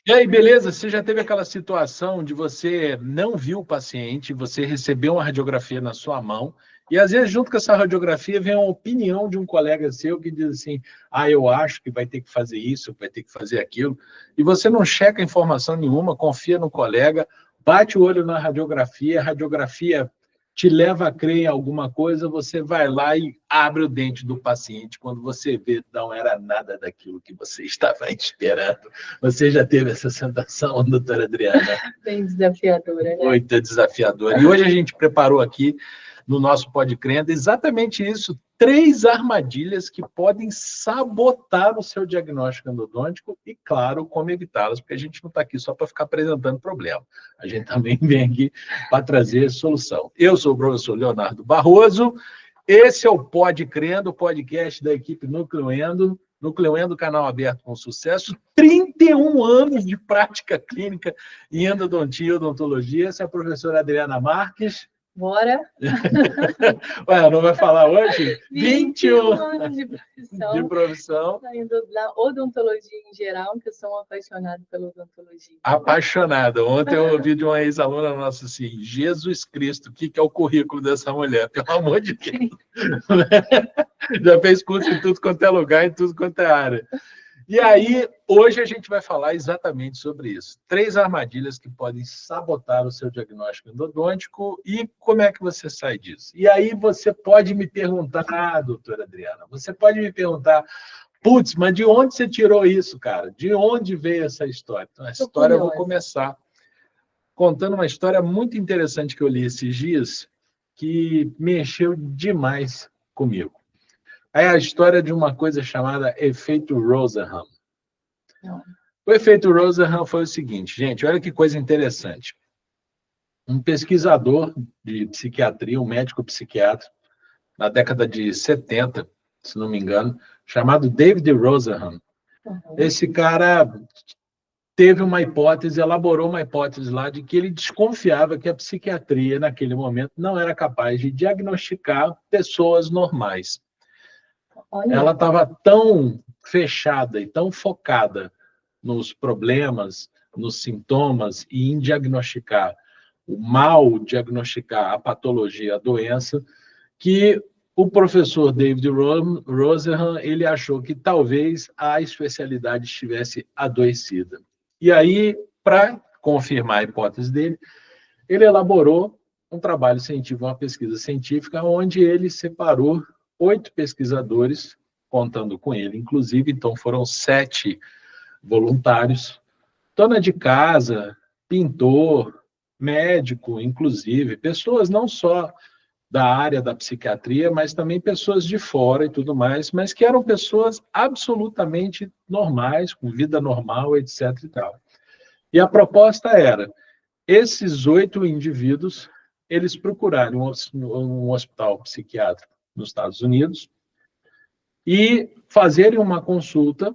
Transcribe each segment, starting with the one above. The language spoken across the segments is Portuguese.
E aí, beleza? Você já teve aquela situação de você não viu o paciente, você recebeu uma radiografia na sua mão, e às vezes, junto com essa radiografia, vem uma opinião de um colega seu que diz assim: ah, eu acho que vai ter que fazer isso, vai ter que fazer aquilo, e você não checa informação nenhuma, confia no colega, bate o olho na radiografia, a radiografia te leva a crer em alguma coisa, você vai lá e abre o dente do paciente, quando você vê, não era nada daquilo que você estava esperando. Você já teve essa sensação, doutora Adriana? Bem desafiadora, né? Muito desafiadora. E hoje a gente preparou aqui, no nosso Podcrendo, exatamente isso, 3 armadilhas que podem sabotar o seu diagnóstico endodôntico e, claro, como evitá-las, porque a gente não está aqui só para ficar apresentando problema. A gente também vem aqui para trazer solução. Eu sou o professor Leonardo Barroso, esse é o Podcrendo, o podcast da equipe Nucleoendo. Nucleoendo, canal aberto com sucesso, 31 anos de prática clínica em endodontia e odontologia. Essa é a professora Adriana Marques. Bora! Ué, não vai falar hoje? 21 anos de profissão. Saindo da odontologia em geral, que eu sou uma apaixonada pela odontologia. Apaixonada. Ontem eu ouvi de uma ex-aluna nossa assim: Jesus Cristo, o que é o currículo dessa mulher? Pelo amor de Deus. Já fez curso em tudo quanto é lugar, em tudo quanto é área. E aí, hoje a gente vai falar exatamente sobre isso. 3 armadilhas que podem sabotar o seu diagnóstico endodôntico e como é que você sai disso. E aí você pode me perguntar, doutora Adriana, você pode me perguntar, putz, mas de onde você tirou isso, cara? De onde veio essa história? Então, a história eu vou começar contando uma história muito interessante que eu li esses dias, que mexeu demais comigo. É a história de uma coisa chamada efeito Rosenham. O efeito Rosenham foi o seguinte, gente, olha que coisa interessante. Um pesquisador de psiquiatria, um médico psiquiatra, na década de 70, se não me engano, chamado David Rosenham. Esse cara teve uma hipótese, elaborou uma hipótese lá de que ele desconfiava que a psiquiatria, naquele momento, não era capaz de diagnosticar pessoas normais. Ela estava tão fechada e tão focada nos problemas, nos sintomas e em diagnosticar o mal, diagnosticar a patologia, a doença, que o professor David Rosenham, ele achou que talvez a especialidade estivesse adoecida. E aí, para confirmar a hipótese dele, ele elaborou um trabalho científico, uma pesquisa científica, onde ele separou 8 pesquisadores, contando com ele, inclusive, então foram 7 voluntários, dona de casa, pintor, médico, inclusive, pessoas não só da área da psiquiatria, mas também pessoas de fora e tudo mais, mas que eram pessoas absolutamente normais, com vida normal, etc. e tal. E a proposta era, esses 8 indivíduos, eles procurarem um hospital psiquiátrico nos Estados Unidos e fazerem uma consulta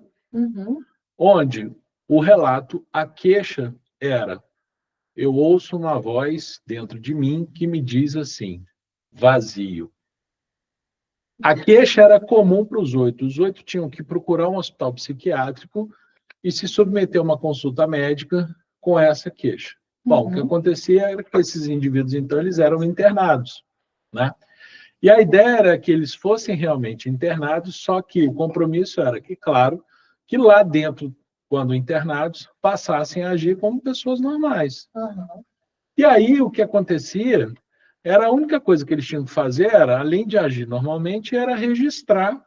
onde o relato, a queixa era: eu ouço uma voz dentro de mim que me diz assim, vazio. A queixa era comum para os 8. Os 8 tinham que procurar um hospital psiquiátrico e se submeter a uma consulta médica com essa queixa. Bom, o que acontecia era que esses indivíduos, então, eles eram internados, né? E a ideia era que eles fossem realmente internados, só que o compromisso era que, claro, que lá dentro, quando internados, passassem a agir como pessoas normais. E aí, o que acontecia era a única coisa que eles tinham que fazer, era, além de agir normalmente, era registrar,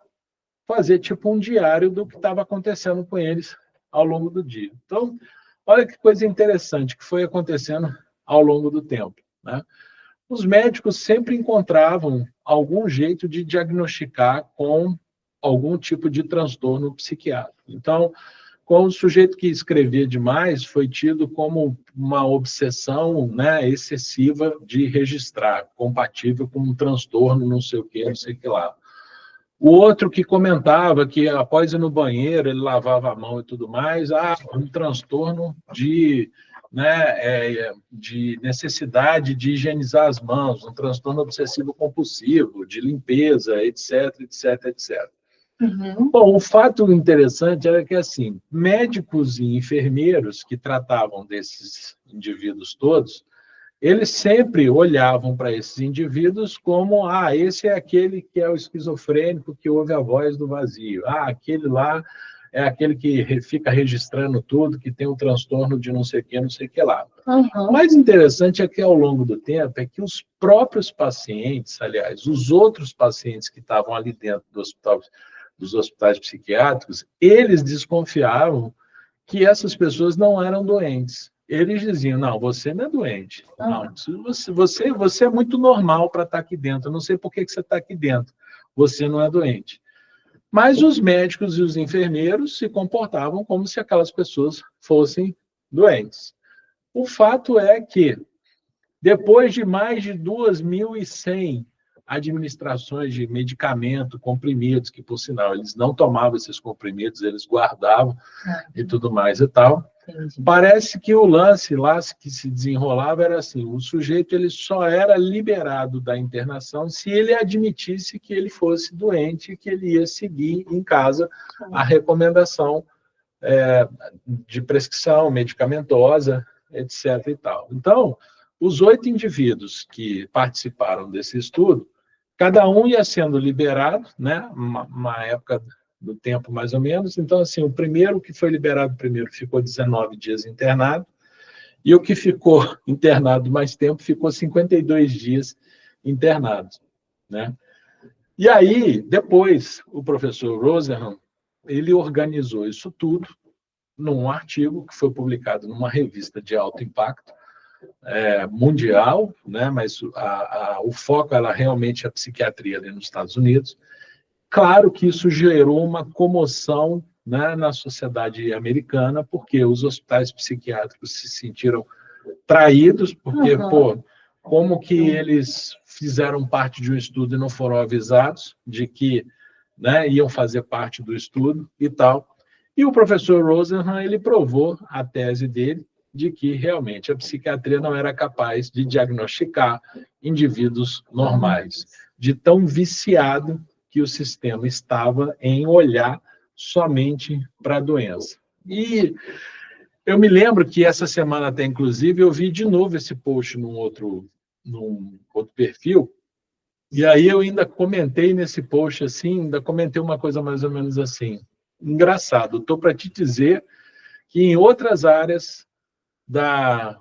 fazer tipo um diário do que estava acontecendo com eles ao longo do dia. Então, olha que coisa interessante que foi acontecendo ao longo do tempo, né? Os médicos sempre encontravam algum jeito de diagnosticar com algum tipo de transtorno psiquiátrico. Então, com o sujeito que escrevia demais, foi tido como uma obsessão, né, excessiva de registrar, compatível com um transtorno, não sei o que, não sei o que lá. O outro que comentava que após ir no banheiro, ele lavava a mão e tudo mais, um transtorno de, né, de necessidade de higienizar as mãos, um transtorno obsessivo compulsivo, de limpeza, etc, etc, etc. Uhum. Bom, o fato interessante era que, assim, médicos e enfermeiros que tratavam desses indivíduos todos, eles sempre olhavam para esses indivíduos como, esse é aquele que é o esquizofrênico que ouve a voz do vazio. Aquele lá é aquele que fica registrando tudo, que tem um transtorno de não sei o que, não sei o que lá. Uhum. O mais interessante é que, ao longo do tempo, é que os próprios pacientes, aliás, os outros pacientes que estavam ali dentro do hospital, dos hospitais psiquiátricos, eles desconfiavam que essas pessoas não eram doentes. Eles diziam, não, você não é doente. Não, você é muito normal para estar aqui dentro. Eu não sei por que você está aqui dentro. Você não é doente. Mas os médicos e os enfermeiros se comportavam como se aquelas pessoas fossem doentes. O fato é que, depois de mais de 2.100 administrações de medicamento, comprimidos, que, por sinal, eles não tomavam esses comprimidos, eles guardavam e tudo mais e tal, parece que o lance lá que se desenrolava era assim, o sujeito ele só era liberado da internação se ele admitisse que ele fosse doente e que ele ia seguir em casa a recomendação de prescrição medicamentosa, etc. e tal. Então, os 8 indivíduos que participaram desse estudo, cada um ia sendo liberado, né, uma época do tempo mais ou menos. Então, assim, o primeiro que foi liberado primeiro ficou 19 dias internado, e o que ficou internado mais tempo ficou 52 dias internado, né? E aí, depois, o professor Rosenhan, ele organizou isso tudo num artigo que foi publicado numa revista de alto impacto mundial, né? Mas o foco era realmente a psiquiatria ali nos Estados Unidos. Claro que isso gerou uma comoção, né, na sociedade americana, porque os hospitais psiquiátricos se sentiram traídos, porque, como que eles fizeram parte de um estudo e não foram avisados de que, né, iam fazer parte do estudo e tal. E o professor Rosenhan, ele provou a tese dele de que realmente a psiquiatria não era capaz de diagnosticar indivíduos normais, de tão viciado que o sistema estava em olhar somente para a doença. E eu me lembro que essa semana até, inclusive, eu vi de novo esse post num outro perfil, e aí eu ainda comentei nesse post assim, ainda comentei uma coisa mais ou menos assim, engraçado, estou para te dizer que em outras áreas da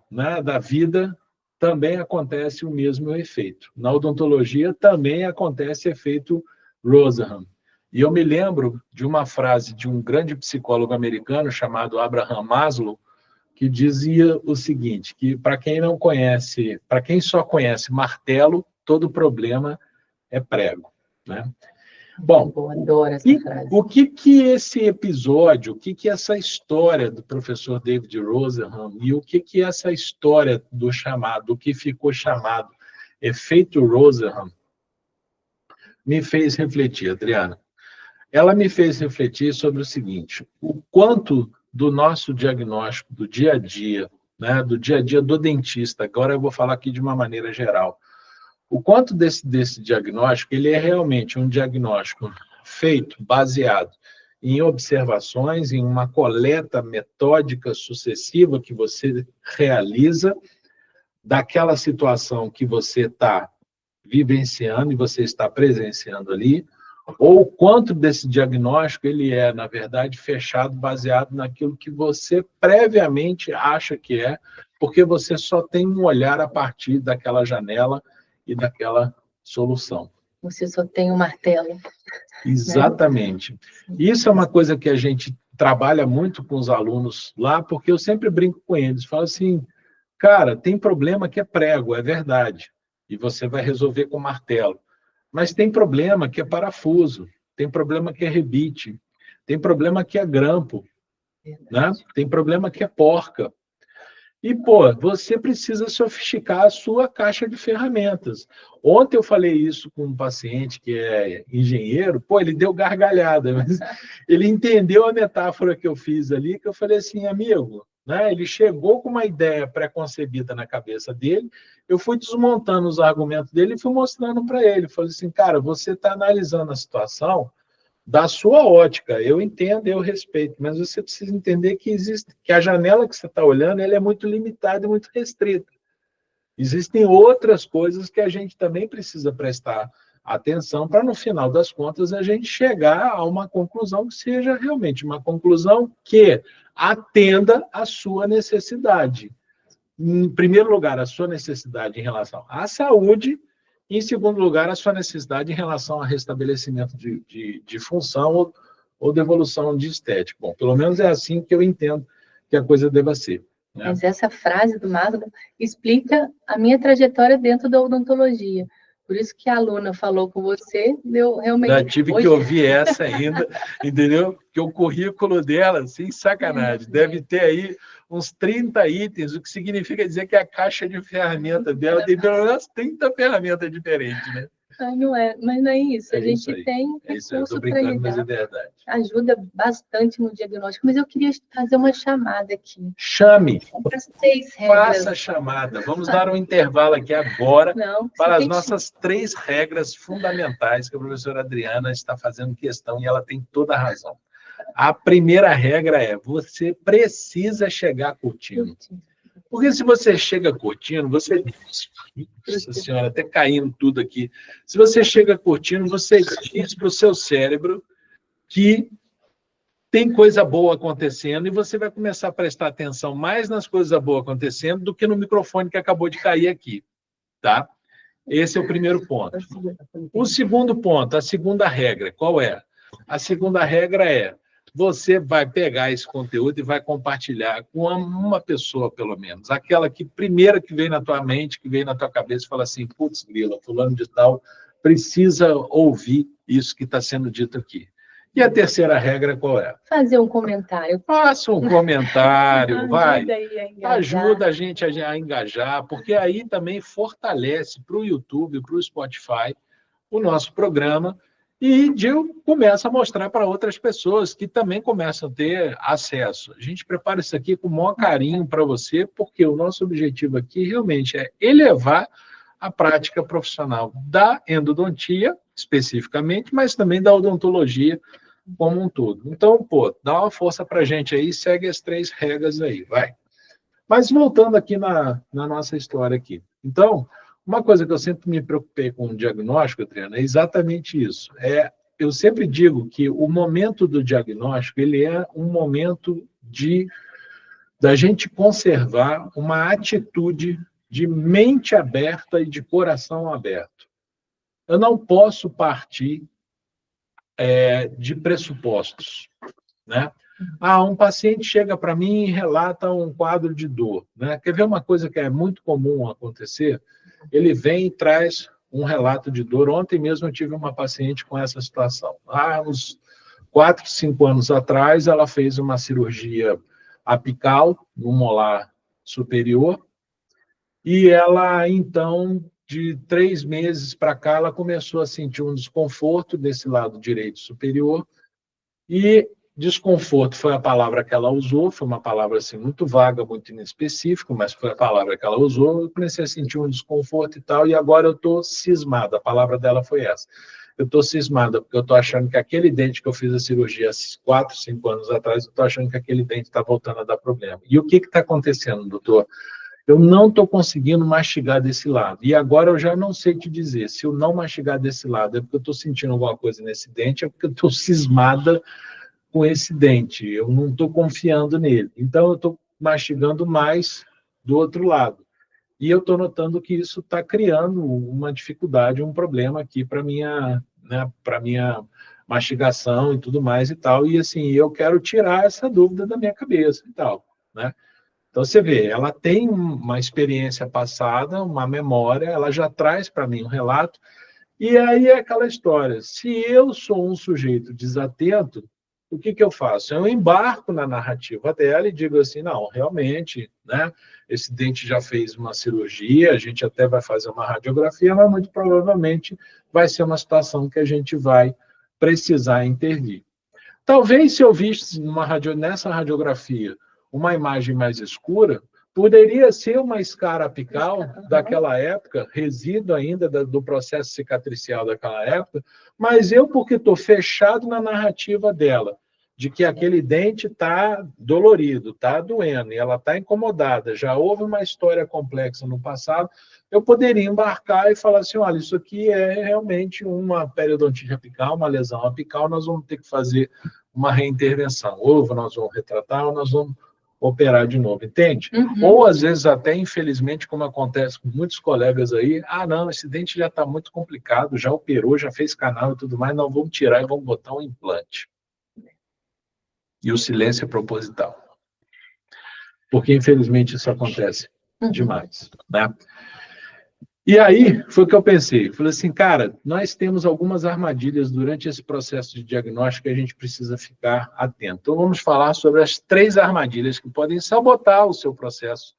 vida também acontece o mesmo efeito. Na odontologia também acontece efeito Rosenhan. E eu me lembro de uma frase de um grande psicólogo americano chamado Abraham Maslow, que dizia o seguinte, que para quem não conhece, para quem só conhece martelo, todo problema é prego, né? Bom, o que esse episódio, o que essa história do professor David Rosenhan e o que essa história do chamado, o que ficou chamado efeito Rosenhan, me fez refletir, Adriana? Ela me fez refletir sobre o seguinte, o quanto do nosso diagnóstico do dia a dia, né, do dia a dia do dentista, agora eu vou falar aqui de uma maneira geral, o quanto desse diagnóstico, ele é realmente um diagnóstico feito, baseado em observações, em uma coleta metódica sucessiva que você realiza daquela situação que você está vivenciando e você está presenciando ali, ou o quanto desse diagnóstico ele é, na verdade, fechado, baseado naquilo que você previamente acha que é, porque você só tem um olhar a partir daquela janela e daquela solução. Você só tem um martelo. Exatamente. Né? Isso é uma coisa que a gente trabalha muito com os alunos lá, porque eu sempre brinco com eles, falo assim, cara, tem problema que é prego, é verdade, e você vai resolver com martelo. Mas tem problema que é parafuso, tem problema que é rebite, tem problema que é grampo, né? Tem problema que é porca. E, você precisa sofisticar a sua caixa de ferramentas. Ontem eu falei isso com um paciente que é engenheiro, ele deu gargalhada, mas ele entendeu a metáfora que eu fiz ali, que eu falei assim, amigo, né? Ele chegou com uma ideia pré-concebida na cabeça dele, eu fui desmontando os argumentos dele e fui mostrando para ele. Falei assim, cara, você está analisando a situação da sua ótica. Eu entendo, eu respeito, mas você precisa entender que existe, que a janela que você está olhando, ela é muito limitada e muito restrita. Existem outras coisas que a gente também precisa prestar atenção para, no final das contas, a gente chegar a uma conclusão que seja realmente uma conclusão que atenda à sua necessidade. Em primeiro lugar, a sua necessidade em relação à saúde, e, em segundo lugar, a sua necessidade em relação ao restabelecimento de função ou devolução de estética. Bom, pelo menos é assim que eu entendo que a coisa deva ser. Né? Mas essa frase do Magno explica a minha trajetória dentro da odontologia. Por isso que a aluna falou com você, eu realmente... Já tive que ouvir essa ainda, entendeu? Que o currículo dela, sem sacanagem, deve ter aí uns 30 itens, o que significa dizer que a caixa de ferramenta dela tem pelo menos 30 ferramentas diferentes, né? Não é, mas não é isso. É a gente isso aí. tem Isso, eu recurso estou para brincando, mas é lidar. verdade. Ajuda bastante no diagnóstico. Mas eu queria fazer uma chamada aqui. Chame. Para as 3 regras. Faça a chamada. Vamos dar um intervalo aqui agora para as nossas 3 regras fundamentais que a professora Adriana está fazendo questão e ela tem toda a razão. A primeira regra é: você precisa chegar curtindo. Porque se você chega curtindo, você... Nossa senhora, até caindo tudo aqui. Se você chega curtindo, você diz para o seu cérebro que tem coisa boa acontecendo e você vai começar a prestar atenção mais nas coisas boas acontecendo do que no microfone que acabou de cair aqui, tá? Esse é o primeiro ponto. O segundo ponto, a segunda regra, qual é? A segunda regra é: você vai pegar esse conteúdo e vai compartilhar com uma pessoa, pelo menos. Aquela que primeira que vem na tua mente, que vem na tua cabeça e fala assim: putz, grila, fulano de tal precisa ouvir isso que está sendo dito aqui. E a terceira regra qual é? Fazer um comentário. Faça um comentário, vai. Ajuda a gente a engajar, porque aí também fortalece para o YouTube, para o Spotify, o nosso programa, e começa a mostrar para outras pessoas que também começam a ter acesso. A gente prepara isso aqui com o maior carinho para você, porque o nosso objetivo aqui realmente é elevar a prática profissional da endodontia, especificamente, mas também da odontologia como um todo. Então, dá uma força para a gente aí, segue as 3 regras aí, vai. Mas voltando aqui na nossa história aqui. Então, uma coisa que eu sempre me preocupei com o diagnóstico, Adriana, é exatamente isso. Eu sempre digo que o momento do diagnóstico, ele é um momento da gente conservar uma atitude de mente aberta e de coração aberto. Eu não posso partir de pressupostos, né? Um paciente chega para mim e relata um quadro de dor, né? Quer ver uma coisa que é muito comum acontecer? Ele vem e traz um relato de dor. Ontem mesmo eu tive uma paciente com essa situação. Uns 4, 5 anos atrás, ela fez uma cirurgia apical no molar superior e ela, então, de 3 meses para cá, ela começou a sentir um desconforto desse lado direito superior, e desconforto foi a palavra que ela usou, foi uma palavra assim, muito vaga, muito inespecífica, mas foi a palavra que ela usou. Eu comecei a sentir um desconforto e tal, e agora eu estou cismada, a palavra dela foi essa. Eu estou cismada, porque eu estou achando que aquele dente que eu fiz a cirurgia há 4, 5 anos atrás, eu estou achando que aquele dente está voltando a dar problema. E o que está acontecendo, doutor? Eu não estou conseguindo mastigar desse lado. E agora eu já não sei te dizer, se eu não mastigar desse lado, é porque eu estou sentindo alguma coisa nesse dente, é porque eu estou cismada com esse dente, eu não estou confiando nele. Então, eu estou mastigando mais do outro lado. E eu estou notando que isso está criando uma dificuldade, um problema aqui para minha mastigação e tudo mais e tal. E, assim, eu quero tirar essa dúvida da minha cabeça e tal, né? Então, você vê, ela tem uma experiência passada, uma memória, ela já traz para mim um relato, e aí é aquela história: se eu sou um sujeito desatento, o que eu faço? Eu embarco na narrativa dela e digo assim: não, realmente, né, esse dente já fez uma cirurgia, a gente até vai fazer uma radiografia, mas muito provavelmente vai ser uma situação que a gente vai precisar intervir. Talvez, se eu visse nessa radiografia uma imagem mais escura, Poderia ser uma escara apical daquela época, resíduo ainda do processo cicatricial daquela época, mas eu, porque estou fechado na narrativa dela, de que aquele dente está dolorido, está doendo, e ela está incomodada, já houve uma história complexa no passado, eu poderia embarcar e falar assim, olha, isso aqui é realmente uma periodontite apical, uma lesão apical, nós vamos ter que fazer uma reintervenção. Ou nós vamos retratar, ou nós vamos operar de novo, entende? Ou, às vezes, até, infelizmente, como acontece com muitos colegas aí, não, esse dente já está muito complicado, já operou, já fez canal e tudo mais, não, vamos tirar e vamos botar um implante. E o silêncio é proposital. Porque, infelizmente, isso acontece demais, né? E aí, foi o que eu pensei. Falei assim, cara, nós temos algumas armadilhas durante esse processo de diagnóstico que a gente precisa ficar atento. Então, vamos falar sobre as 3 armadilhas que podem sabotar o seu processo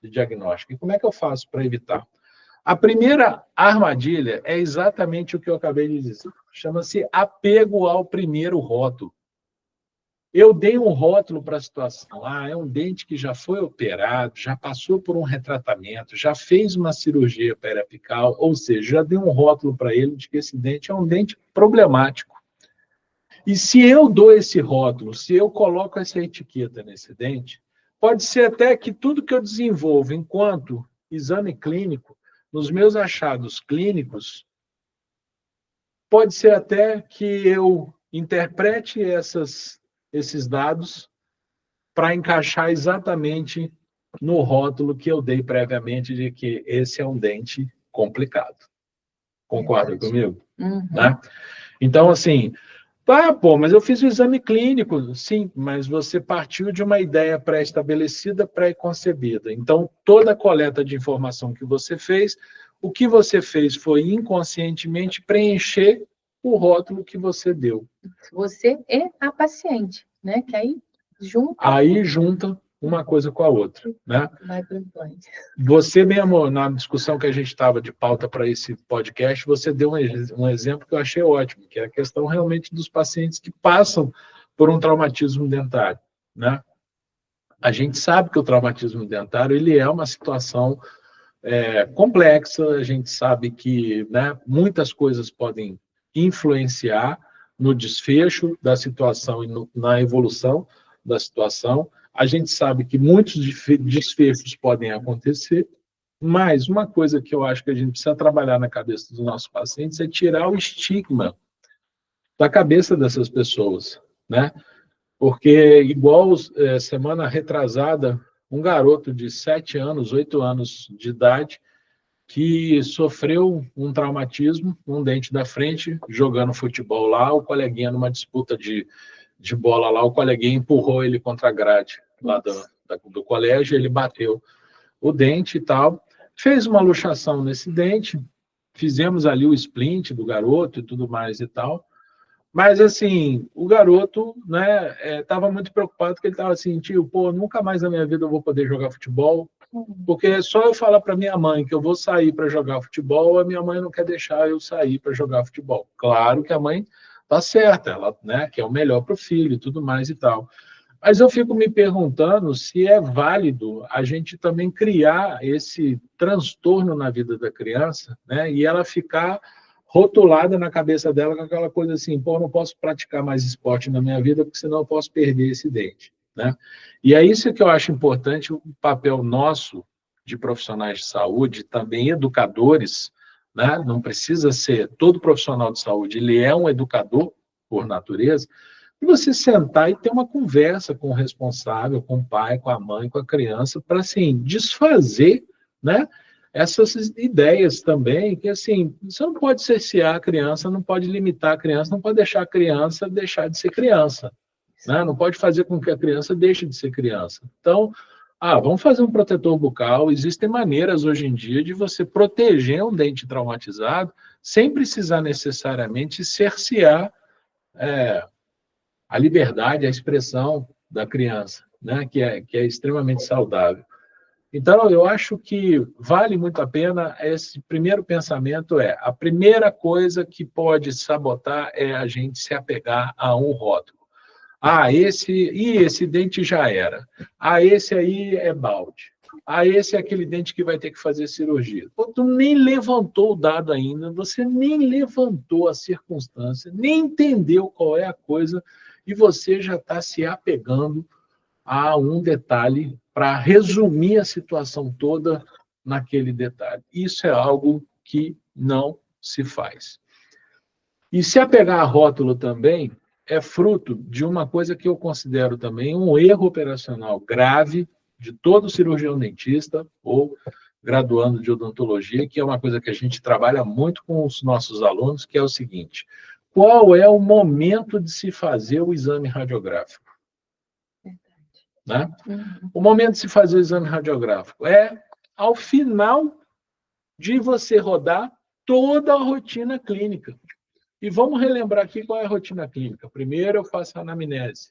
de diagnóstico. E como é que eu faço para evitar? A primeira armadilha é exatamente o que eu acabei de dizer. Chama-se apego ao primeiro rótulo. Eu dei um rótulo para a situação. É um dente que já foi operado, já passou por um retratamento, já fez uma cirurgia periapical, ou seja, já dei um rótulo para ele de que esse dente é um dente problemático. E se eu dou esse rótulo, se eu coloco essa etiqueta nesse dente, pode ser até que tudo que eu desenvolvo enquanto exame clínico, nos meus achados clínicos, pode ser até que eu interprete esses dados para encaixar exatamente no rótulo que eu dei previamente de que esse é um dente complicado. Concorda comigo? Né? Então, assim, mas eu fiz o exame clínico. Sim, mas você partiu de uma ideia pré-estabelecida, pré-concebida. Então, toda a coleta de informação que você fez, o que você fez foi inconscientemente preencher o rótulo que você deu. Você é a paciente, né? Que aí junta uma coisa com a outra, né? Vai para o implante. Você mesmo, na discussão que a gente estava de pauta para esse podcast, você deu um exemplo que eu achei ótimo, que é a questão realmente dos pacientes que passam por um traumatismo dentário, né? A gente sabe que o traumatismo dentário ele é uma situação complexa, a gente sabe que, né, muitas coisas podem influenciar no desfecho da situação e na evolução da situação. A gente sabe que muitos desfechos podem acontecer, mas uma coisa que eu acho que a gente precisa trabalhar na cabeça dos nossos pacientes é tirar o estigma da cabeça dessas pessoas, né? Porque, igual semana retrasada, um garoto de 7 anos, 8 anos de idade, que sofreu um traumatismo, um dente da frente, jogando futebol lá, o coleguinha, numa disputa de bola lá, o coleguinha empurrou ele contra a grade lá do colégio, ele bateu o dente e tal, fez uma luxação nesse dente, fizemos ali o splint do garoto e tudo mais e tal, mas, assim, o garoto, né, estava muito preocupado, porque ele estava assim, tio, nunca mais na minha vida eu vou poder jogar futebol, porque só eu falar para minha mãe que eu vou sair para jogar futebol, a minha mãe não quer deixar eu sair para jogar futebol. Claro que a mãe está certa, ela, né, quer o melhor para o filho e tudo mais e tal. Mas eu fico me perguntando se é válido a gente também criar esse transtorno na vida da criança, né, e ela ficar rotulada na cabeça dela com aquela coisa assim, eu não posso praticar mais esporte na minha vida, porque senão eu posso perder esse dente, né? E é isso que eu acho importante, o papel nosso de profissionais de saúde, também educadores, né? Não precisa ser todo profissional de saúde, ele é um educador por natureza, e você sentar e ter uma conversa com o responsável, com o pai, com a mãe, com a criança, para, assim, desfazer, né, essas ideias também, que, assim, você não pode cercear a criança, não pode limitar a criança, não pode deixar a criança deixar de ser criança, né? Não pode fazer com que a criança deixe de ser criança. Então, vamos fazer um protetor bucal. Existem maneiras hoje em dia de você proteger um dente traumatizado sem precisar necessariamente cercear a liberdade, a expressão da criança, né? Que é extremamente saudável. Então, eu acho que vale muito a pena esse primeiro pensamento a primeira coisa que pode sabotar é a gente se apegar a um rótulo. Esse dente já era. Esse aí é balde. Ah, esse é aquele dente que vai ter que fazer cirurgia. Pô, tu nem levantou o dado ainda, você nem levantou a circunstância, nem entendeu qual é a coisa, e você já está se apegando a um detalhe para resumir a situação toda naquele detalhe. Isso é algo que não se faz. E se apegar a rótulo também é fruto de uma coisa que eu considero também um erro operacional grave de todo cirurgião dentista ou graduando de odontologia, que é uma coisa que a gente trabalha muito com os nossos alunos, que é o seguinte: qual é o momento de se fazer o exame radiográfico? Né? O momento de se fazer o exame radiográfico é ao final de você rodar toda a rotina clínica. E vamos relembrar aqui qual é a rotina clínica. Primeiro eu faço a anamnese.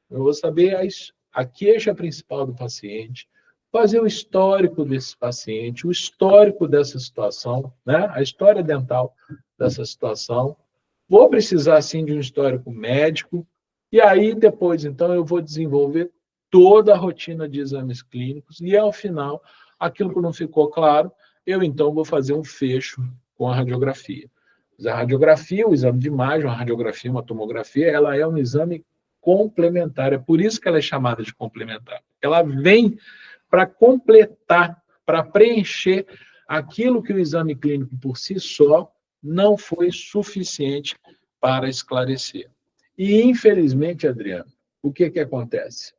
Eu vou saber a queixa principal do paciente, fazer o histórico desse paciente, o histórico dessa situação, né? A história dental dessa situação. Vou precisar, sim, de um histórico médico. E aí, depois, então, eu vou desenvolver toda a rotina de exames clínicos. E, ao final, aquilo que não ficou claro, eu, então, vou fazer um fecho com a radiografia. A radiografia, o exame de imagem, uma radiografia, uma tomografia, ela é um exame complementar. É por isso que ela é chamada de complementar. Ela vem para completar, para preencher aquilo que o exame clínico por si só não foi suficiente para esclarecer. E, infelizmente, Adriano, o que acontece?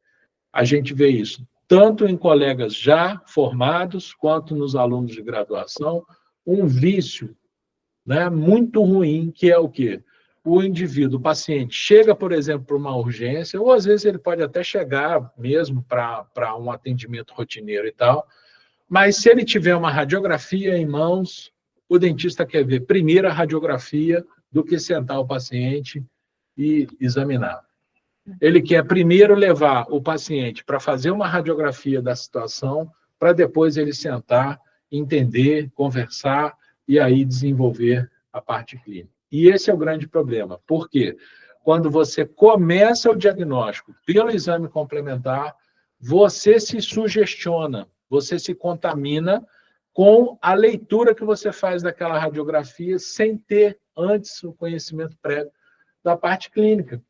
A gente vê isso tanto em colegas já formados, quanto nos alunos de graduação, um vício, né, muito ruim, que é o quê? O indivíduo, o paciente, chega, por exemplo, para uma urgência, ou às vezes ele pode até chegar mesmo para um atendimento rotineiro e tal, mas se ele tiver uma radiografia em mãos, o dentista quer ver primeiro a radiografia do que sentar o paciente e examinar. Ele quer primeiro levar o paciente para fazer uma radiografia da situação, para depois ele sentar, entender, conversar e aí desenvolver a parte clínica. E esse é o grande problema. Por quê? Quando você começa o diagnóstico pelo exame complementar, você se sugestiona, você se contamina com a leitura que você faz daquela radiografia sem ter antes o conhecimento prévio da parte clínica.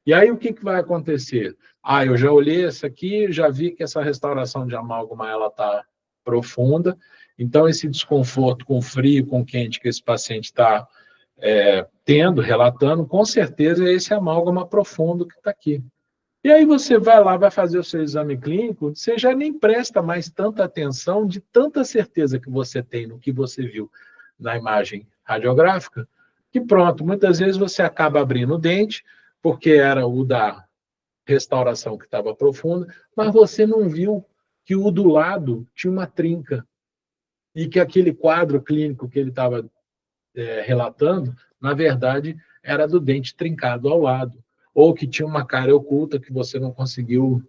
E aí o que vai acontecer? Ah, eu já olhei essa aqui, já vi que essa restauração de amálgama ela está profunda, então esse desconforto com frio, com quente que esse paciente está tendo, relatando, com certeza é esse amálgama profundo que está aqui. E aí você vai lá, vai fazer o seu exame clínico, você já nem presta mais tanta atenção de tanta certeza que você tem no que você viu na imagem radiográfica, que pronto, muitas vezes você acaba abrindo o dente, porque era o da restauração que estava profunda, mas você não viu que o do lado tinha uma trinca e que aquele quadro clínico que ele estava relatando, na verdade, era do dente trincado ao lado, ou que tinha uma cárie oculta que você não conseguiu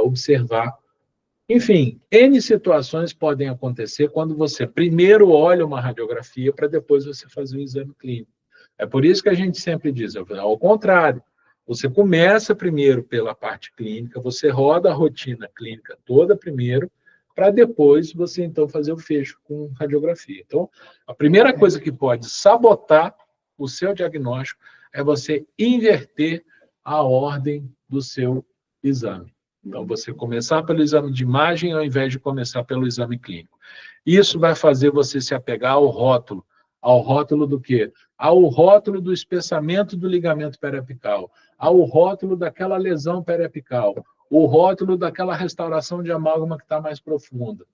observar. Enfim, N situações podem acontecer quando você primeiro olha uma radiografia para depois você fazer um exame clínico. É por isso que a gente sempre diz, ao contrário, você começa primeiro pela parte clínica, você roda a rotina clínica toda primeiro, para depois você, então, fazer o fecho com radiografia. Então, a primeira coisa que pode sabotar o seu diagnóstico é você inverter a ordem do seu exame. Então, você começar pelo exame de imagem ao invés de começar pelo exame clínico. Isso vai fazer você se apegar ao rótulo. Ao rótulo do quê? Ao rótulo do espessamento do ligamento periapical, ao rótulo daquela lesão periapical, o rótulo daquela restauração de amálgama que está mais profunda,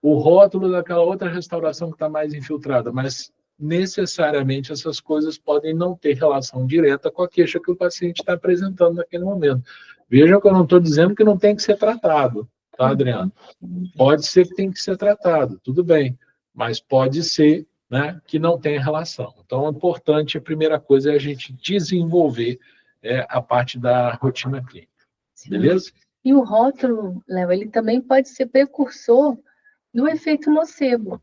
o rótulo daquela outra restauração que está mais infiltrada, mas necessariamente essas coisas podem não ter relação direta com a queixa que o paciente está apresentando naquele momento. Vejam que eu não estou dizendo que não tem que ser tratado, tá, Adriano? Pode ser que tem que ser tratado, tudo bem, mas pode ser, né, que não tenha relação. Então, é importante, a primeira coisa é a gente desenvolver a parte da rotina clínica. Sim. Beleza? E o rótulo, Léo, ele também pode ser precursor do efeito nocebo.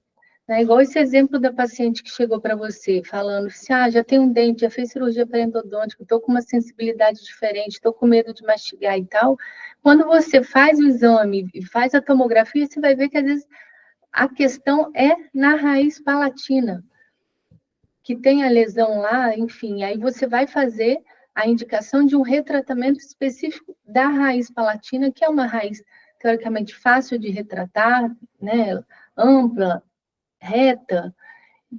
É igual esse exemplo da paciente que chegou para você, falando assim, já tem um dente, já fez cirurgia periodontica, estou com uma sensibilidade diferente, estou com medo de mastigar e tal. Quando você faz o exame e faz a tomografia, você vai ver que, às vezes, a questão é na raiz palatina, que tem a lesão lá, enfim, aí você vai fazer a indicação de um retratamento específico da raiz palatina, que é uma raiz, teoricamente, fácil de retratar, né, ampla, reta,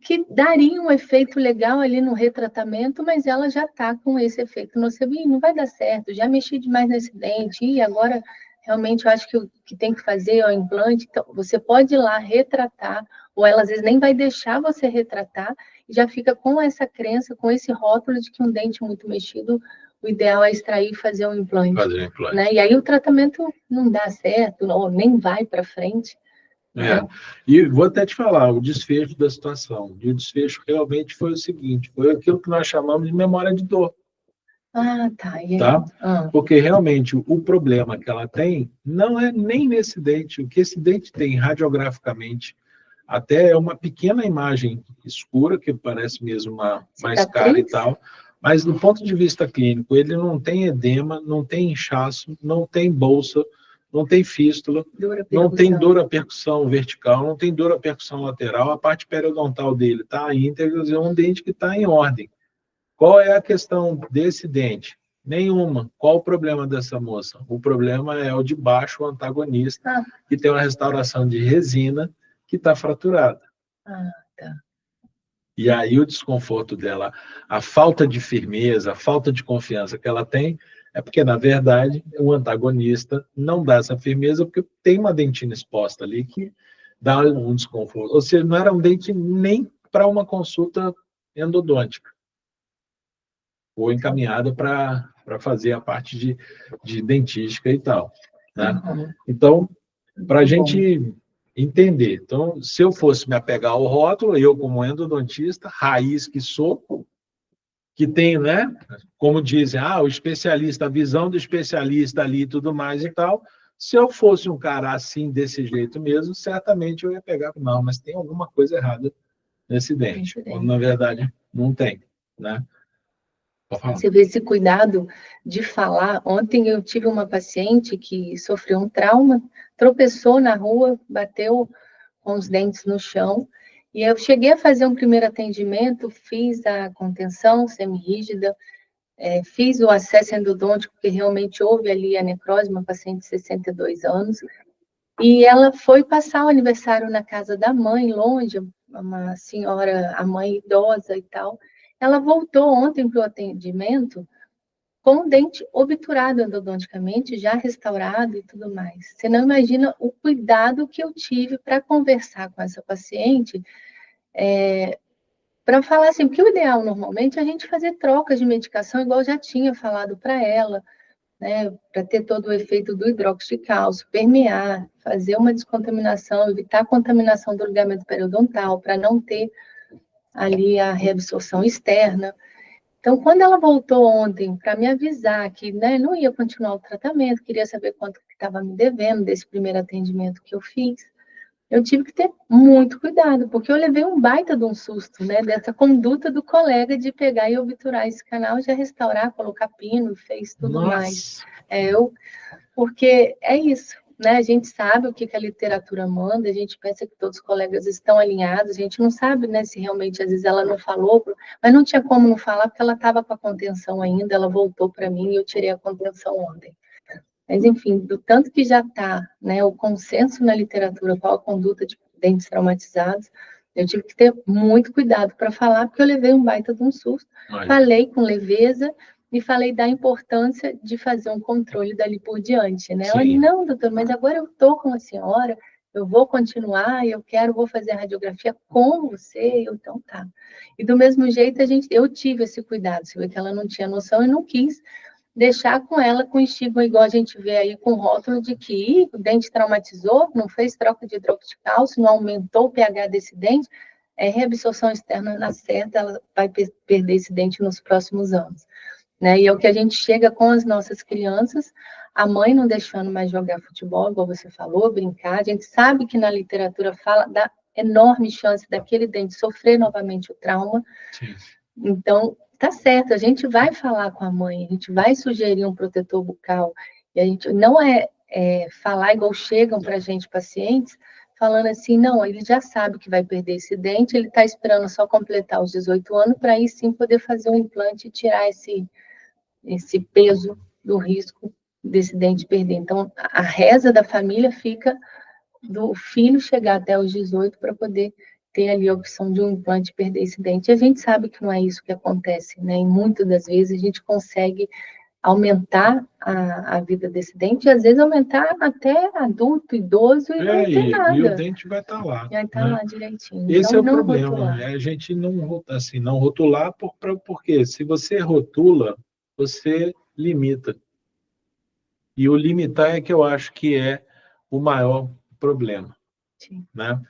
que daria um efeito legal ali no retratamento, mas ela já está com esse efeito nocivo, e não vai dar certo, já mexi demais nesse dente, e agora realmente eu acho que o que tem que fazer é o implante. Então, você pode ir lá retratar, ou ela às vezes nem vai deixar você retratar, e já fica com essa crença, com esse rótulo de que um dente muito mexido, o ideal é extrair e fazer um implante. Fazer um implante. Né? E aí o tratamento não dá certo, ou nem vai para frente. E vou até te falar, o desfecho da situação. E o desfecho realmente foi o seguinte, foi aquilo que nós chamamos de memória de dor. Tá. Porque realmente o problema que ela tem não é nem nesse dente. O que esse dente tem radiograficamente, até é uma pequena imagem escura, que parece mesmo mais cara e tal, mas do ponto de vista clínico, ele não tem edema, não tem inchaço, não tem bolsa, não tem fístula, não tem dor à percussão vertical, não tem dor à percussão lateral, a parte periodontal dele está íntegra, é um dente que está em ordem. Qual é a questão desse dente? Nenhuma. Qual o problema dessa moça? O problema é o de baixo, o antagonista, que tem uma restauração de resina que está fraturada. Tá. E aí o desconforto dela, a falta de firmeza, a falta de confiança que ela tem, é porque, na verdade, o antagonista não dá essa firmeza porque tem uma dentina exposta ali que dá um desconforto. Ou seja, não era um dente nem para uma consulta endodôntica, ou encaminhada para fazer a parte de dentística e tal. Né? Então, para a gente entender. Então, se eu fosse me apegar ao rótulo, eu como endodontista, raiz que sou, que tem, né, como dizem, o especialista, a visão do especialista ali e tudo mais e tal, se eu fosse um cara assim, desse jeito mesmo, certamente eu ia pegar, não, mas tem alguma coisa errada nesse dente, quando na verdade não tem, né? Você vê esse cuidado de falar. Ontem eu tive uma paciente que sofreu um trauma, tropeçou na rua, bateu com os dentes no chão, e eu cheguei a fazer um primeiro atendimento, fiz a contenção semirrígida, fiz o acesso endodôntico, porque realmente houve ali a necrose, uma paciente de 62 anos, e ela foi passar o aniversário na casa da mãe, longe, uma senhora, a mãe idosa e tal. Ela voltou ontem para o atendimento com o dente obturado endodonticamente, já restaurado e tudo mais. Você não imagina o cuidado que eu tive para conversar com essa paciente, para falar assim, porque o ideal normalmente é a gente fazer trocas de medicação, igual eu já tinha falado para ela, né, para ter todo o efeito do hidróxido de cálcio, permear, fazer uma descontaminação, evitar a contaminação do ligamento periodontal, para não ter ali a reabsorção externa. Então, quando ela voltou ontem para me avisar que, né, não ia continuar o tratamento, queria saber quanto que estava me devendo desse primeiro atendimento que eu fiz, eu tive que ter muito cuidado, porque eu levei um baita de um susto, né, dessa conduta do colega de pegar e obturar esse canal, já restaurar, colocar pino, fez tudo mais. Porque é isso, né? A gente sabe o que a literatura manda, a gente pensa que todos os colegas estão alinhados, a gente não sabe, né, se realmente, às vezes, ela não falou, mas não tinha como não falar, porque ela estava com a contenção ainda, ela voltou para mim e eu tirei a contenção ontem. Mas, enfim, do tanto que já está, né, o consenso na literatura qual a conduta de dentes traumatizados, eu tive que ter muito cuidado para falar, porque eu levei um baita de um susto. Falei com leveza e falei da importância de fazer um controle dali por diante, né? Ela, não, doutor, mas agora eu estou com a senhora, eu vou continuar, vou fazer a radiografia com você, então tá. E do mesmo jeito, eu tive esse cuidado, você vê que ela não tinha noção e não quis deixar com ela com estigma, igual a gente vê aí com o rótulo de que o dente traumatizou, não fez troca de hidróxido de cálcio, não aumentou o pH desse dente, reabsorção externa na certa, ela vai perder esse dente nos próximos anos. Né? E é o que a gente chega com as nossas crianças, a mãe não deixando mais jogar futebol, igual você falou, brincar. A gente sabe que na literatura fala da enorme chance daquele dente sofrer novamente o trauma. Sim. Então, tá certo, a gente vai falar com a mãe, a gente vai sugerir um protetor bucal, e a gente não falar igual chegam para a gente pacientes, falando assim, não, ele já sabe que vai perder esse dente, ele está esperando só completar os 18 anos para aí sim poder fazer um implante e tirar esse peso do risco desse dente perder. Então, a reza da família fica do filho chegar até os 18 para poder ter ali a opção de um implante e perder esse dente. E a gente sabe que não é isso que acontece, né? E muitas das vezes a gente consegue aumentar a vida desse dente, e às vezes aumentar até adulto, idoso, e não tem nada. E o dente vai estar lá. Vai estar lá direitinho. Esse então, é o não problema, rotular. é a gente não, assim, não rotular, porque se você rotula, você limita. E o limitar é que eu acho que é o maior problema. Sim. Né?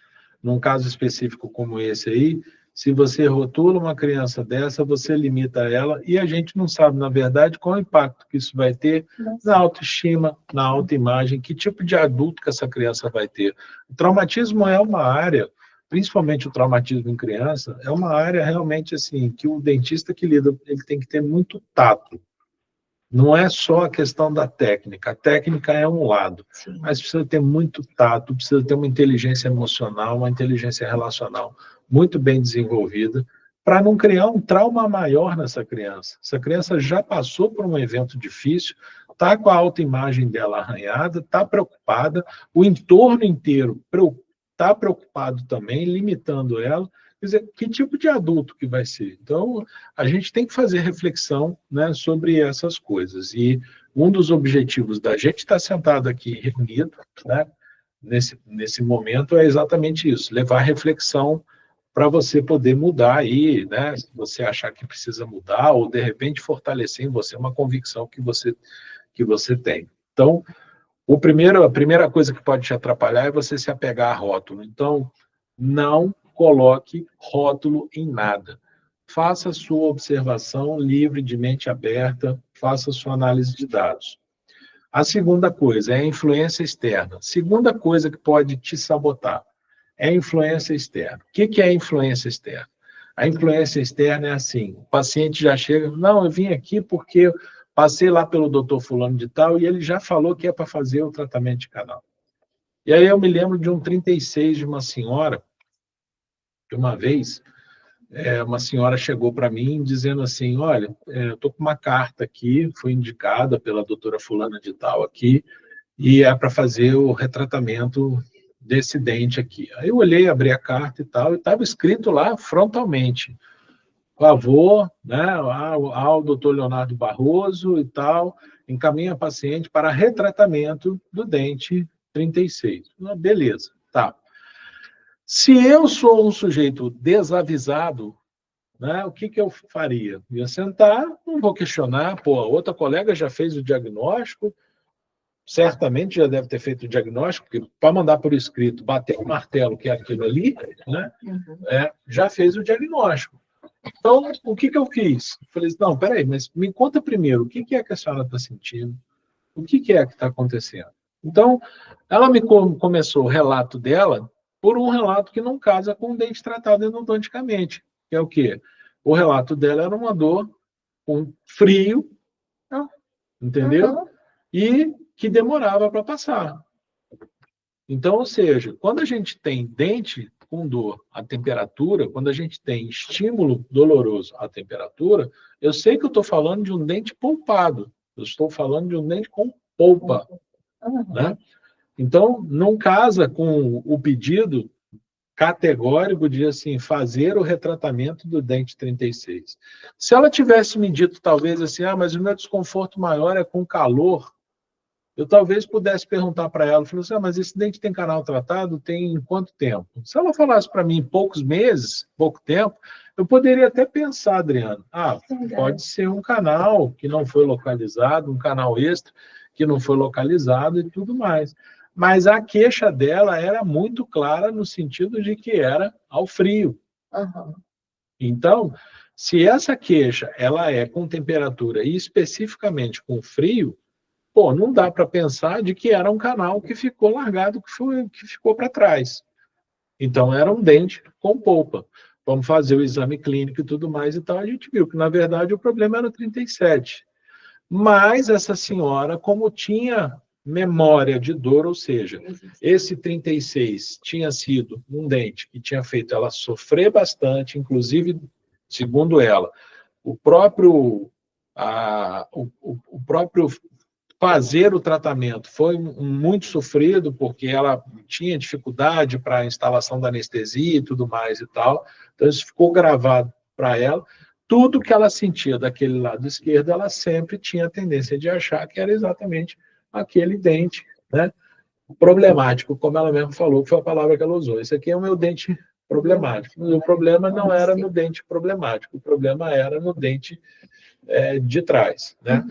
Num caso específico como esse aí, se você rotula uma criança dessa, você limita ela, e a gente não sabe, na verdade, qual o impacto que isso vai ter na autoestima, na autoimagem, que tipo de adulto que essa criança vai ter. O traumatismo é uma área, principalmente o traumatismo em criança, é uma área realmente assim, que o dentista que lida, ele tem que ter muito tato. Não é só a questão da técnica. A técnica é um lado, Sim. mas precisa ter muito tato, precisa ter uma inteligência emocional, uma inteligência relacional muito bem desenvolvida, para não criar um trauma maior nessa criança. Essa criança já passou por um evento difícil, está com a autoimagem dela arranhada, está preocupada, o entorno inteiro está preocupado também, limitando ela. Quer dizer, que tipo de adulto que vai ser? Então, a gente tem que fazer reflexão, né, sobre essas coisas. E um dos objetivos da gente estar sentado aqui reunido, né, nesse momento, é exatamente isso, levar reflexão para você poder mudar aí, né, se você achar que precisa mudar, ou de repente fortalecer em você uma convicção que você tem. Então, a primeira coisa que pode te atrapalhar é você se apegar a rótulo. Então, não coloque rótulo em nada. Faça a sua observação livre, de mente aberta, faça a sua análise de dados. A segunda coisa é a influência externa. Segunda coisa que pode te sabotar é a influência externa. O que é a influência externa? A influência externa é assim, o paciente já chega, não, eu vim aqui porque passei lá pelo doutor fulano de tal e ele já falou que é para fazer o tratamento de canal. E aí eu me lembro de um 36 de uma senhora, de uma vez, uma senhora chegou para mim dizendo assim, olha, eu estou com uma carta aqui, foi indicada pela doutora fulana de tal aqui, e é para fazer o retratamento desse dente aqui. Aí eu olhei, abri a carta e tal, e estava escrito lá frontalmente, favor, né, ao doutor Leonardo Barroso e tal, encaminha a paciente para retratamento do dente 36. Beleza, tá. Se eu sou um sujeito desavisado, né, o que eu faria? Ia sentar, não vou questionar, pô, a outra colega já fez o diagnóstico, certamente já deve ter feito o diagnóstico, porque para mandar por escrito, bater o martelo, que é aquilo ali, né, já fez o diagnóstico. Então, o que eu fiz? Falei, não, peraí, mas me conta primeiro, o que é que a senhora está sentindo? O que é que está acontecendo? Então, ela começou o relato dela por um relato que não casa com o dente tratado endodonticamente, que é o quê? O relato dela era uma dor com frio, entendeu? E que demorava para passar. Então, ou seja, quando a gente tem dente com dor à temperatura, quando a gente tem estímulo doloroso à temperatura, eu sei que eu estou falando de um dente polpado, eu estou falando de um dente com polpa, né? Então, não casa com o pedido categórico de assim, fazer o retratamento do dente 36. Se ela tivesse me dito, talvez, assim, mas o meu desconforto maior é com calor, eu talvez pudesse perguntar para ela, falei assim, mas esse dente tem canal tratado? Tem quanto tempo? Se ela falasse para mim poucos meses, pouco tempo, eu poderia até pensar, Adriano, pode ser um canal que não foi localizado, um canal extra que não foi localizado e tudo mais. Mas a queixa dela era muito clara no sentido de que era ao frio. Então, se essa queixa ela é com temperatura e especificamente com frio, pô, não dá para pensar de que era um canal que ficou largado, que ficou para trás. Então, era um dente com polpa. Vamos fazer o exame clínico e tudo mais e tal. A gente viu que, na verdade, o problema era o 37. Mas essa senhora, como tinha memória de dor, ou seja, esse 36 tinha sido um dente que tinha feito ela sofrer bastante, inclusive, segundo ela, o próprio, o próprio fazer o tratamento foi muito sofrido, porque ela tinha dificuldade para a instalação da anestesia e tudo mais e tal. Então, isso ficou gravado para ela. Tudo que ela sentia daquele lado esquerdo, ela sempre tinha a tendência de achar que era exatamente aquele dente, né? Problemático, como ela mesma falou, que foi a palavra que ela usou. Esse aqui é o meu dente problemático. E o problema não era no dente problemático, o problema era no dente de trás, né?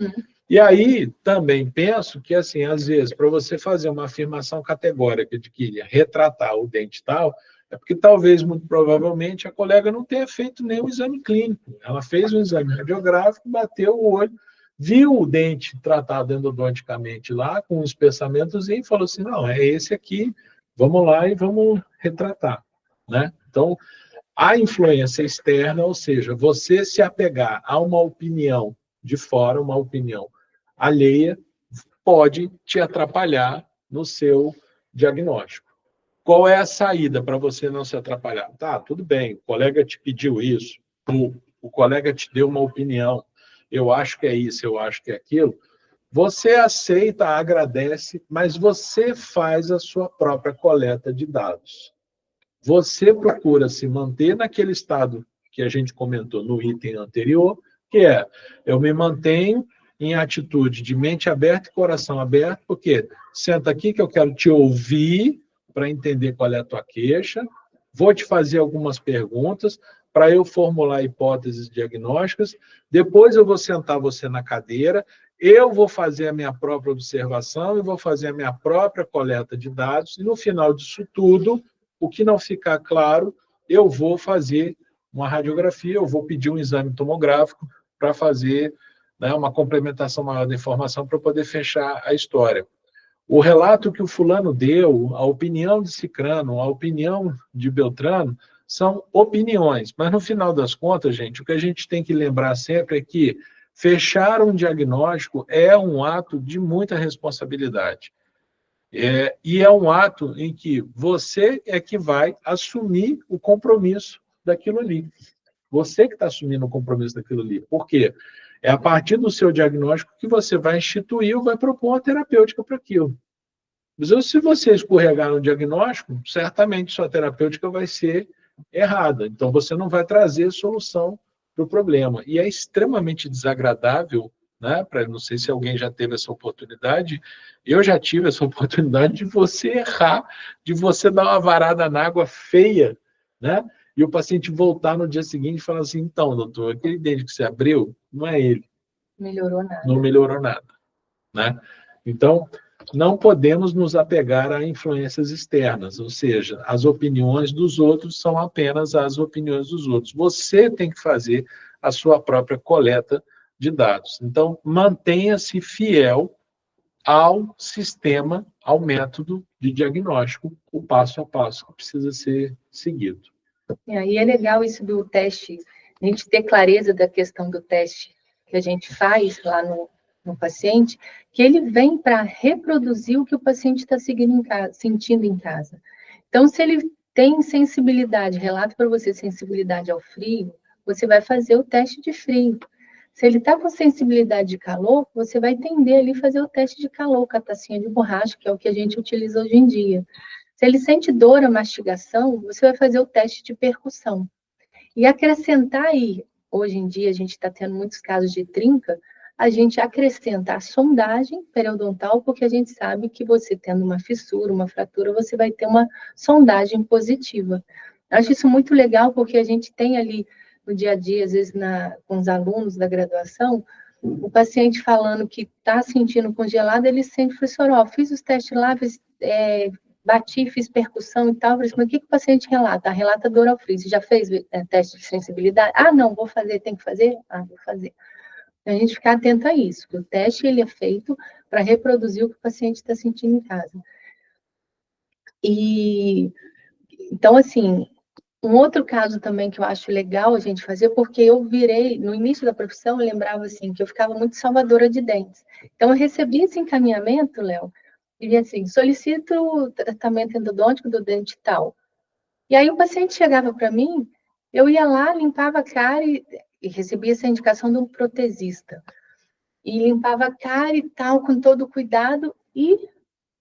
E aí, também penso que, assim, às vezes, para você fazer uma afirmação categórica de que retratar o dente tal, é porque talvez, muito provavelmente, a colega não tenha feito nenhum exame clínico. Ela fez um exame radiográfico, bateu o olho, viu o dente tratado endodonticamente lá, com um espessamento, e falou assim, não, é esse aqui, vamos lá e vamos retratar, né? Então, a influência externa, ou seja, você se apegar a uma opinião de fora, uma opinião alheia, pode te atrapalhar no seu diagnóstico. Qual é a saída para você não se atrapalhar? Tá, tudo bem, o colega te pediu isso, o colega te deu uma opinião, eu acho que é isso, eu acho que é aquilo. Você aceita, agradece, mas você faz a sua própria coleta de dados. Você procura se manter naquele estado que a gente comentou no item anterior, que é, eu me mantenho em atitude de mente aberta e coração aberto, porque senta aqui que eu quero te ouvir para entender qual é a tua queixa, vou te fazer algumas perguntas para eu formular hipóteses diagnósticas, depois eu vou sentar você na cadeira, eu vou fazer a minha própria observação e vou fazer a minha própria coleta de dados, e no final disso tudo, o que não ficar claro, eu vou fazer uma radiografia, eu vou pedir um exame tomográfico para fazer, né, uma complementação maior da informação para poder fechar a história. O relato que o fulano deu, a opinião de Cicrano, a opinião de Beltrano, são opiniões, mas no final das contas, gente, o que a gente tem que lembrar sempre é que fechar um diagnóstico é um ato de muita responsabilidade. E é um ato em que você é que vai assumir o compromisso daquilo ali. Você que está assumindo o compromisso daquilo ali. Por quê? É a partir do seu diagnóstico que você vai instituir ou vai propor uma terapêutica para aquilo. Mas se você escorregar no diagnóstico, certamente sua terapêutica vai ser errada. Então, você não vai trazer solução para o problema. E é extremamente desagradável, né? Não sei se alguém já teve essa oportunidade, eu já tive essa oportunidade de você errar, de você dar uma varada na água feia, né? E o paciente voltar no dia seguinte e falar assim, então, doutor, aquele dente que você abriu, não é ele. Melhorou nada. Não melhorou nada, né? Então, não podemos nos apegar a influências externas, ou seja, as opiniões dos outros são apenas as opiniões dos outros. Você tem que fazer a sua própria coleta de dados. Então, mantenha-se fiel ao sistema, ao método de diagnóstico, o passo a passo que precisa ser seguido. E aí é legal isso do teste, a gente ter clareza da questão do teste que a gente faz lá no paciente, que ele vem para reproduzir o que o paciente está sentindo em casa. Então, se ele tem sensibilidade, relato para você sensibilidade ao frio, você vai fazer o teste de frio. Se ele está com sensibilidade de calor, você vai tender ali fazer o teste de calor, com a tacinha de borracha, que é o que a gente utiliza hoje em dia. Se ele sente dor à mastigação, você vai fazer o teste de percussão. E acrescentar aí, hoje em dia a gente está tendo muitos casos de trinca, a gente acrescenta a sondagem periodontal, porque a gente sabe que você tendo uma fissura, uma fratura, você vai ter uma sondagem positiva. Eu acho isso muito legal, porque a gente tem ali no dia a dia, às vezes com os alunos da graduação, o paciente falando que está sentindo congelado, ele sente, professor, ó, fiz os testes lá, bati, fiz percussão e tal, mas o que o paciente relata? Relata dor ao frio. Você já fez teste de sensibilidade? Ah, não, vou fazer, tem que fazer? Ah, vou fazer. Então, a gente ficar atento a isso, que o teste ele é feito para reproduzir o que o paciente está sentindo em casa. E Então, assim, um outro caso também que eu acho legal a gente fazer, porque eu virei, no início da profissão, eu lembrava assim, que eu ficava muito salvadora de dentes. Então, eu recebia esse encaminhamento, Léo, e via assim, solicito tratamento endodôntico do dente tal. E aí o paciente chegava para mim, eu ia lá, limpava a cara e recebia essa indicação de um protesista. E limpava a cara e tal, com todo cuidado, e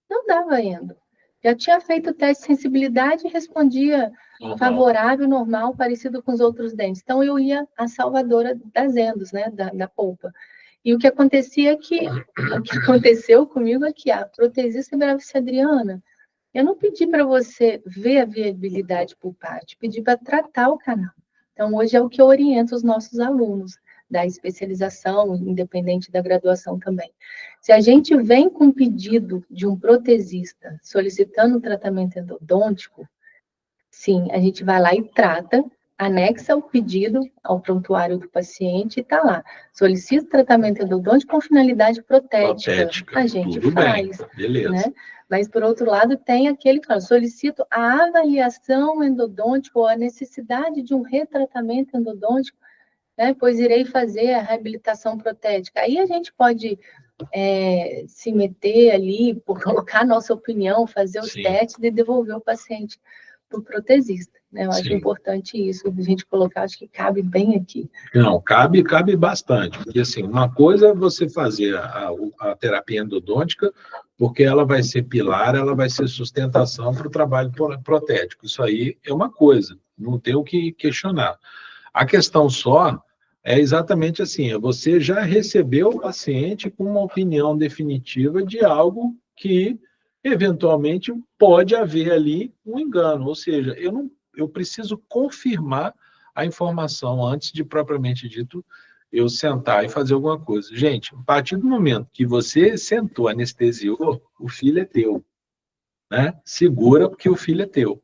não dava endo. Já tinha feito o teste de sensibilidade e respondia favorável, normal, parecido com os outros dentes. Então, eu ia a salvadora das endos, né, da polpa. E o que acontecia é que, o que aconteceu comigo é que a protesista virava assim, Adriana, eu não pedi para você ver a viabilidade pulpar, pedi para tratar o canal. Então, hoje é o que eu oriento os nossos alunos da especialização, independente da graduação também. Se a gente vem com um pedido de um protesista solicitando tratamento endodôntico, sim, a gente vai lá e trata, anexa o pedido ao prontuário do paciente e está lá. Solicita tratamento endodôntico com finalidade protética. A gente tudo faz, bem, beleza. né? Mas, por outro lado, tem aquele que fala, solicito a avaliação endodôntica ou a necessidade de um retratamento endodôntico, né? Pois irei fazer a reabilitação protética. Aí a gente pode se meter ali, por colocar a nossa opinião, fazer os testes e devolver o paciente para o protesista. Né? Eu acho importante isso, a gente colocar, acho que cabe bem aqui. Não, cabe bastante, porque assim, uma coisa é você fazer a terapia endodôntica, porque ela vai ser pilar, ela vai ser sustentação para o trabalho protético. Isso aí é uma coisa, não tem o que questionar. A questão só é exatamente assim, você já recebeu o paciente com uma opinião definitiva de algo que, eventualmente, pode haver ali um engano, ou seja, eu preciso confirmar a informação antes de, propriamente dito, eu sentar e fazer alguma coisa. Gente, a partir do momento que você sentou, anestesiou, o filho é teu, né? Segura porque o filho é teu.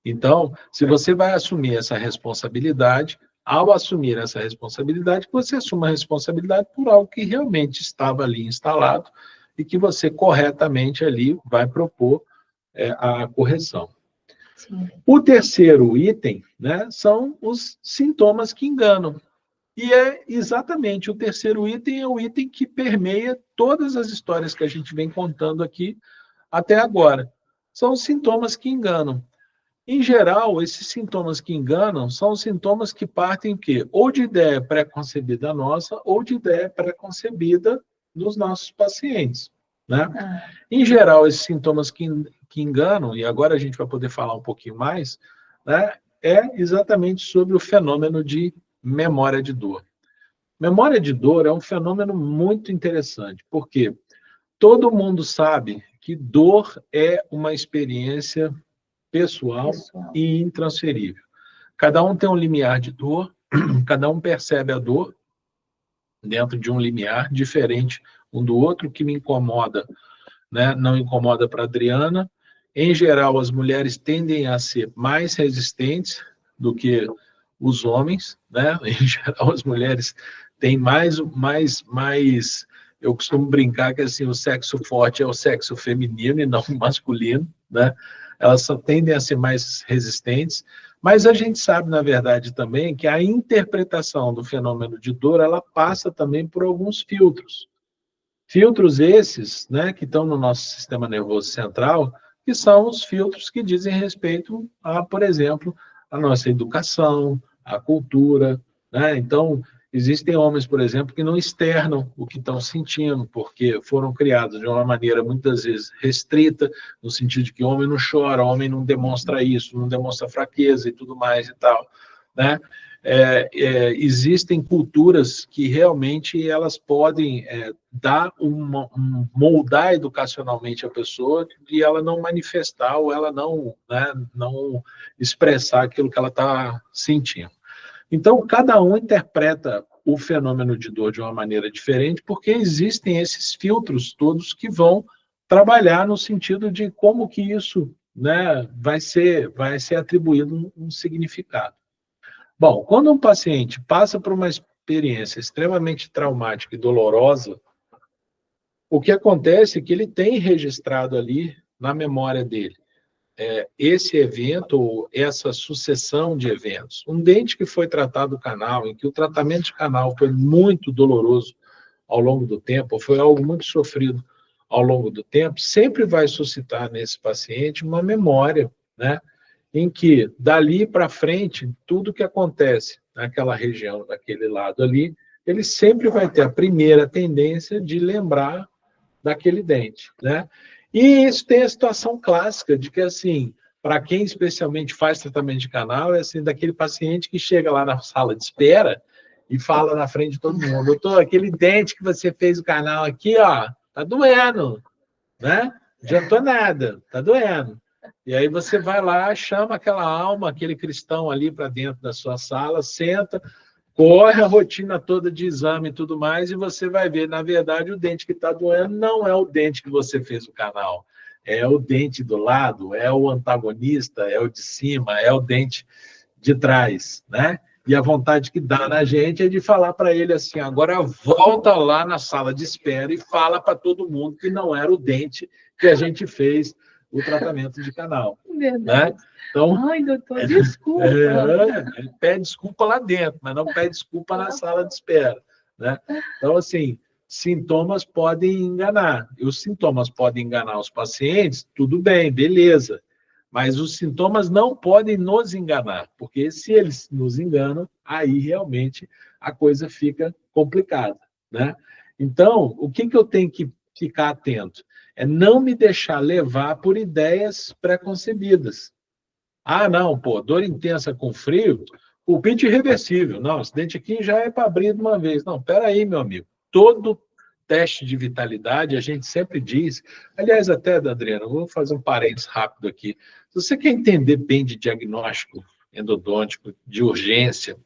Então, se você vai assumir essa responsabilidade, ao assumir essa responsabilidade, você assuma a responsabilidade por algo que realmente estava ali instalado e que você corretamente ali vai propor a correção. Sim. O terceiro item, né, são os sintomas que enganam. E é exatamente o terceiro item, é o item que permeia todas as histórias que a gente vem contando aqui até agora. São os sintomas que enganam. Em geral, esses sintomas que enganam são os sintomas que partem o quê? Ou de ideia pré-concebida nossa, ou de ideia pré-concebida dos nossos pacientes, né? Em geral, esses sintomas que enganam, e agora a gente vai poder falar um pouquinho mais, né, é exatamente sobre o fenômeno de memória de dor. Memória de dor é um fenômeno muito interessante, porque todo mundo sabe que dor é uma experiência pessoal e intransferível. Cada um tem um limiar de dor, cada um percebe a dor dentro de um limiar diferente um do outro, que me incomoda, né? Não incomoda para a Adriana. Em geral, as mulheres tendem a ser mais resistentes do que os homens, né? Em geral, as mulheres têm mais eu costumo brincar que assim, o sexo forte é o sexo feminino e não o masculino, né? Elas só tendem a ser mais resistentes, mas a gente sabe, na verdade, também que a interpretação do fenômeno de dor, ela passa também por alguns filtros. Filtros esses, né, que estão no nosso sistema nervoso central, que são os filtros que dizem respeito a, por exemplo, a nossa educação, a cultura, né? Então, existem homens, por exemplo, que não externam o que estão sentindo, porque foram criados de uma maneira muitas vezes restrita, no sentido de que homem não chora, homem não demonstra isso, não demonstra fraqueza e tudo mais e tal, né? Existem culturas que realmente elas podem dar moldar educacionalmente a pessoa e ela não manifestar ou ela não, né, não expressar aquilo que ela está sentindo. Então, cada um interpreta o fenômeno de dor de uma maneira diferente, porque existem esses filtros todos que vão trabalhar no sentido de como que isso, né, vai ser atribuído um significado. Bom, quando um paciente passa por uma experiência extremamente traumática e dolorosa, o que acontece é que ele tem registrado ali na memória dele esse evento, ou essa sucessão de eventos. Um dente que foi tratado do canal, em que o tratamento de canal foi muito doloroso ao longo do tempo, ou foi algo muito sofrido ao longo do tempo, sempre vai suscitar nesse paciente uma memória, né? Em que, dali para frente, tudo que acontece naquela região, naquele lado ali, ele sempre vai ter a primeira tendência de lembrar daquele dente, né? E isso tem a situação clássica de que, assim, para quem especialmente faz tratamento de canal, é assim, daquele paciente que chega lá na sala de espera e fala na frente de todo mundo: doutor, aquele dente que você fez o canal aqui, ó, tá doendo, né? Não adiantou nada, tá doendo. E aí você vai lá, chama aquela alma, aquele cristão ali para dentro da sua sala, senta, corre a rotina toda de exame e tudo mais, e você vai ver, na verdade, o dente que está doendo não é o dente que você fez o canal, é o dente do lado, é o antagonista, é o de cima, é o dente de trás, né? E a vontade que dá na gente é de falar para ele assim: agora volta lá na sala de espera e fala para todo mundo que não era o dente que a gente fez o tratamento de canal. Verdade. Né? Então, ai, doutor, desculpa. ele pede desculpa lá dentro, mas não pede desculpa na sala de espera. Né? Então, assim, sintomas podem enganar. E os sintomas podem enganar os pacientes, tudo bem, beleza. Mas os sintomas não podem nos enganar, porque se eles nos enganam, aí realmente a coisa fica complicada. Né? Então, o que eu tenho que ficar atento? É não me deixar levar por ideias pré-concebidas. Ah, não, pô, dor intensa com frio, pulpite irreversível. Não, esse dente aqui já é para abrir de uma vez. Não, peraí, meu amigo. Todo teste de vitalidade, a gente sempre diz, aliás, até, Adriana, vou fazer um parênteses rápido aqui. Se você quer entender bem de diagnóstico endodôntico, de urgência,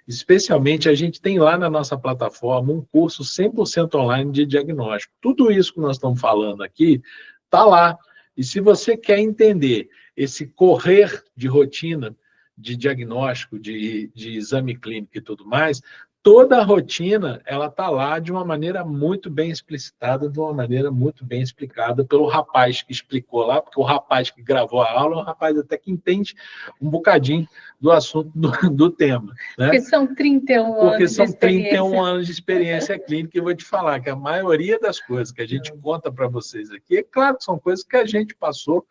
especialmente a gente tem lá na nossa plataforma um curso 100% online de diagnóstico. Tudo isso que nós estamos falando aqui está lá. E se você quer entender esse correr de rotina, de diagnóstico, de exame clínico e tudo mais, toda a rotina ela está lá de uma maneira muito bem explicitada, de uma maneira muito bem explicada pelo rapaz que explicou lá, porque o rapaz que gravou a aula é um rapaz até que entende um bocadinho do assunto do tema. Né? Porque são 31 anos Porque são de experiência. 31 anos de experiência clínica, e eu vou te falar que a maioria das coisas que a gente conta para vocês aqui, é claro que são coisas que a gente passou,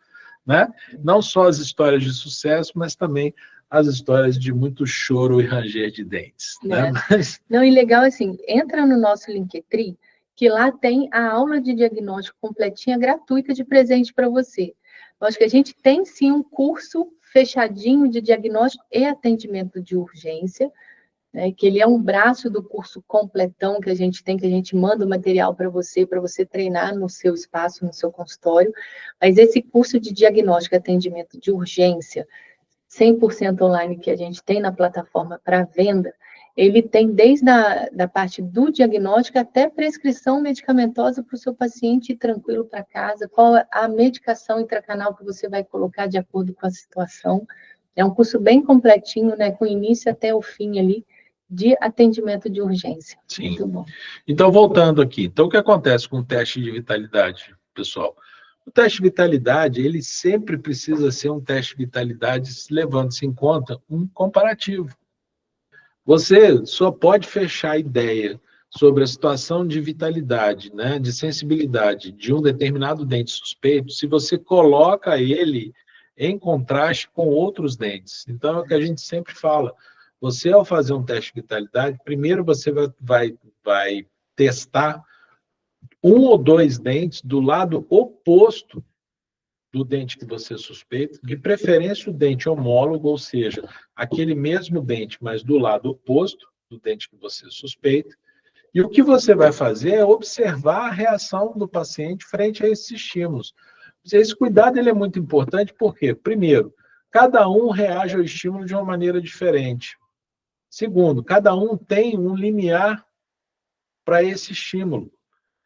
né? Não só as histórias de sucesso, mas também as histórias de muito choro e ranger de dentes. Né? Mas... Não, e legal assim, entra no nosso Linktree, que lá tem a aula de diagnóstico completinha, gratuita, de presente para você. Eu acho que a gente tem sim um curso fechadinho de diagnóstico e atendimento de urgência, né, que ele é um braço do curso completão que a gente tem, que a gente manda o material para você treinar no seu espaço, no seu consultório. Mas esse curso de diagnóstico e atendimento de urgência, 100% online, que a gente tem na plataforma para venda, ele tem desde a parte do diagnóstico até prescrição medicamentosa para o seu paciente ir tranquilo para casa, qual a medicação intracanal que você vai colocar de acordo com a situação. É um curso bem completinho, né, com início até o fim ali, de atendimento de urgência. Sim. Muito bom. Então, voltando aqui. Então, o que acontece com o teste de vitalidade, pessoal? O teste de vitalidade, ele sempre precisa ser um teste de vitalidade levando-se em conta um comparativo. Você só pode fechar a ideia sobre a situação de vitalidade, né, de sensibilidade de um determinado dente suspeito, se você coloca ele em contraste com outros dentes. Então, é o que a gente sempre fala. Você, ao fazer um teste de vitalidade, primeiro você vai testar um ou dois dentes do lado oposto do dente que você suspeita, de preferência o dente homólogo, ou seja, aquele mesmo dente, mas do lado oposto do dente que você suspeita. E o que você vai fazer é observar a reação do paciente frente a esses estímulos. Esse cuidado ele é muito importante porque, primeiro, cada um reage ao estímulo de uma maneira diferente. Segundo, cada um tem um limiar para esse estímulo.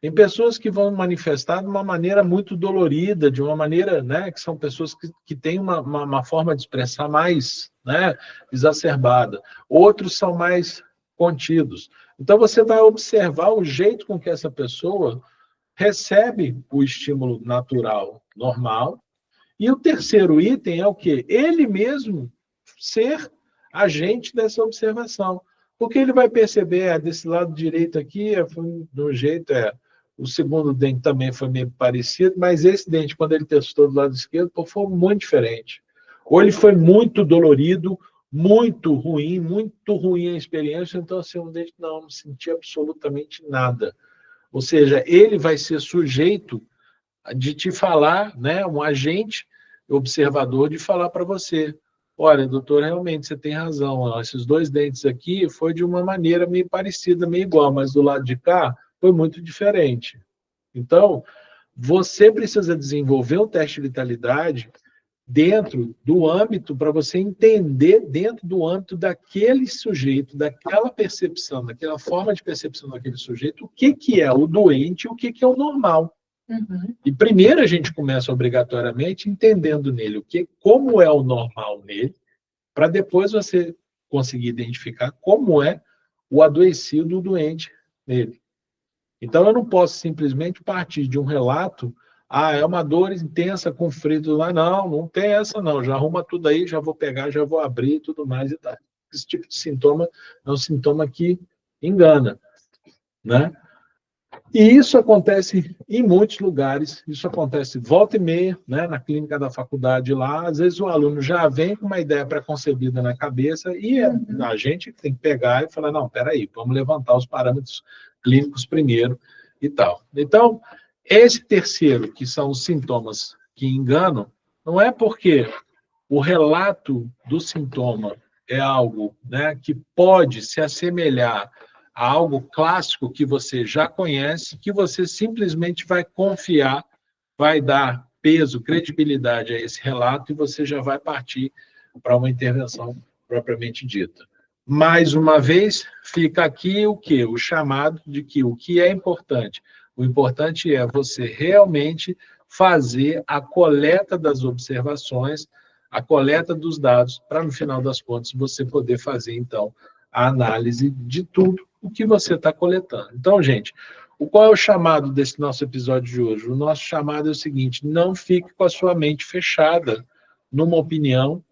Tem pessoas que vão manifestar de uma maneira muito dolorida, de uma maneira, né, que são pessoas que têm uma forma de expressar mais, né, exacerbada. Outros são mais contidos. Então, você vai observar o jeito com que essa pessoa recebe o estímulo natural, normal, E o terceiro item é o quê? Ele mesmo ser agente dessa observação. Porque ele vai perceber, desse lado direito aqui, de um jeito, o segundo dente também foi meio parecido, mas esse dente, quando ele testou do lado esquerdo, pô, foi muito diferente. Ou ele foi muito dolorido, muito ruim a experiência, então, assim, um dente não senti absolutamente nada. Ou seja, ele vai ser sujeito de te falar, né, um agente observador de falar para você, olha, doutor, realmente você tem razão, ó, esses dois dentes aqui foi de uma maneira meio parecida, meio igual, mas do lado de cá foi muito diferente. Então, você precisa desenvolver um teste de vitalidade dentro do âmbito, para você entender dentro do âmbito daquele sujeito, daquela percepção, daquela forma de percepção daquele sujeito, o que, que é o doente e o que, que é o normal. Uhum. E primeiro a gente começa obrigatoriamente entendendo nele como é o normal nele, para depois você conseguir identificar como é o adoecido, o doente nele. Então eu não posso simplesmente partir de um relato, é uma dor intensa com frio lá, não tem essa não, já arruma tudo aí, já vou pegar, já vou abrir e tudo mais e tal. Esse tipo de sintoma é um sintoma que engana, né? E isso acontece em muitos lugares, isso acontece volta e meia, né, na clínica da faculdade lá, às vezes o aluno já vem com uma ideia pré-concebida na cabeça e a gente tem que pegar e falar, não, peraí, vamos levantar os parâmetros clínicos primeiro e tal. Então, esse terceiro, que são os sintomas que enganam, não é porque o relato do sintoma é algo, né, que pode se assemelhar a algo clássico que você já conhece, que você simplesmente vai confiar, vai dar peso, credibilidade a esse relato e você já vai partir para uma intervenção propriamente dita. Mais uma vez, fica aqui o quê? O chamado de que o que é importante? O importante é você realmente fazer a coleta das observações, a coleta dos dados, para no final das contas você poder fazer, então, a análise de tudo o que você está coletando. Então, gente, qual é o chamado desse nosso episódio de hoje? O nosso chamado é o seguinte: não fique com a sua mente fechada numa opinião,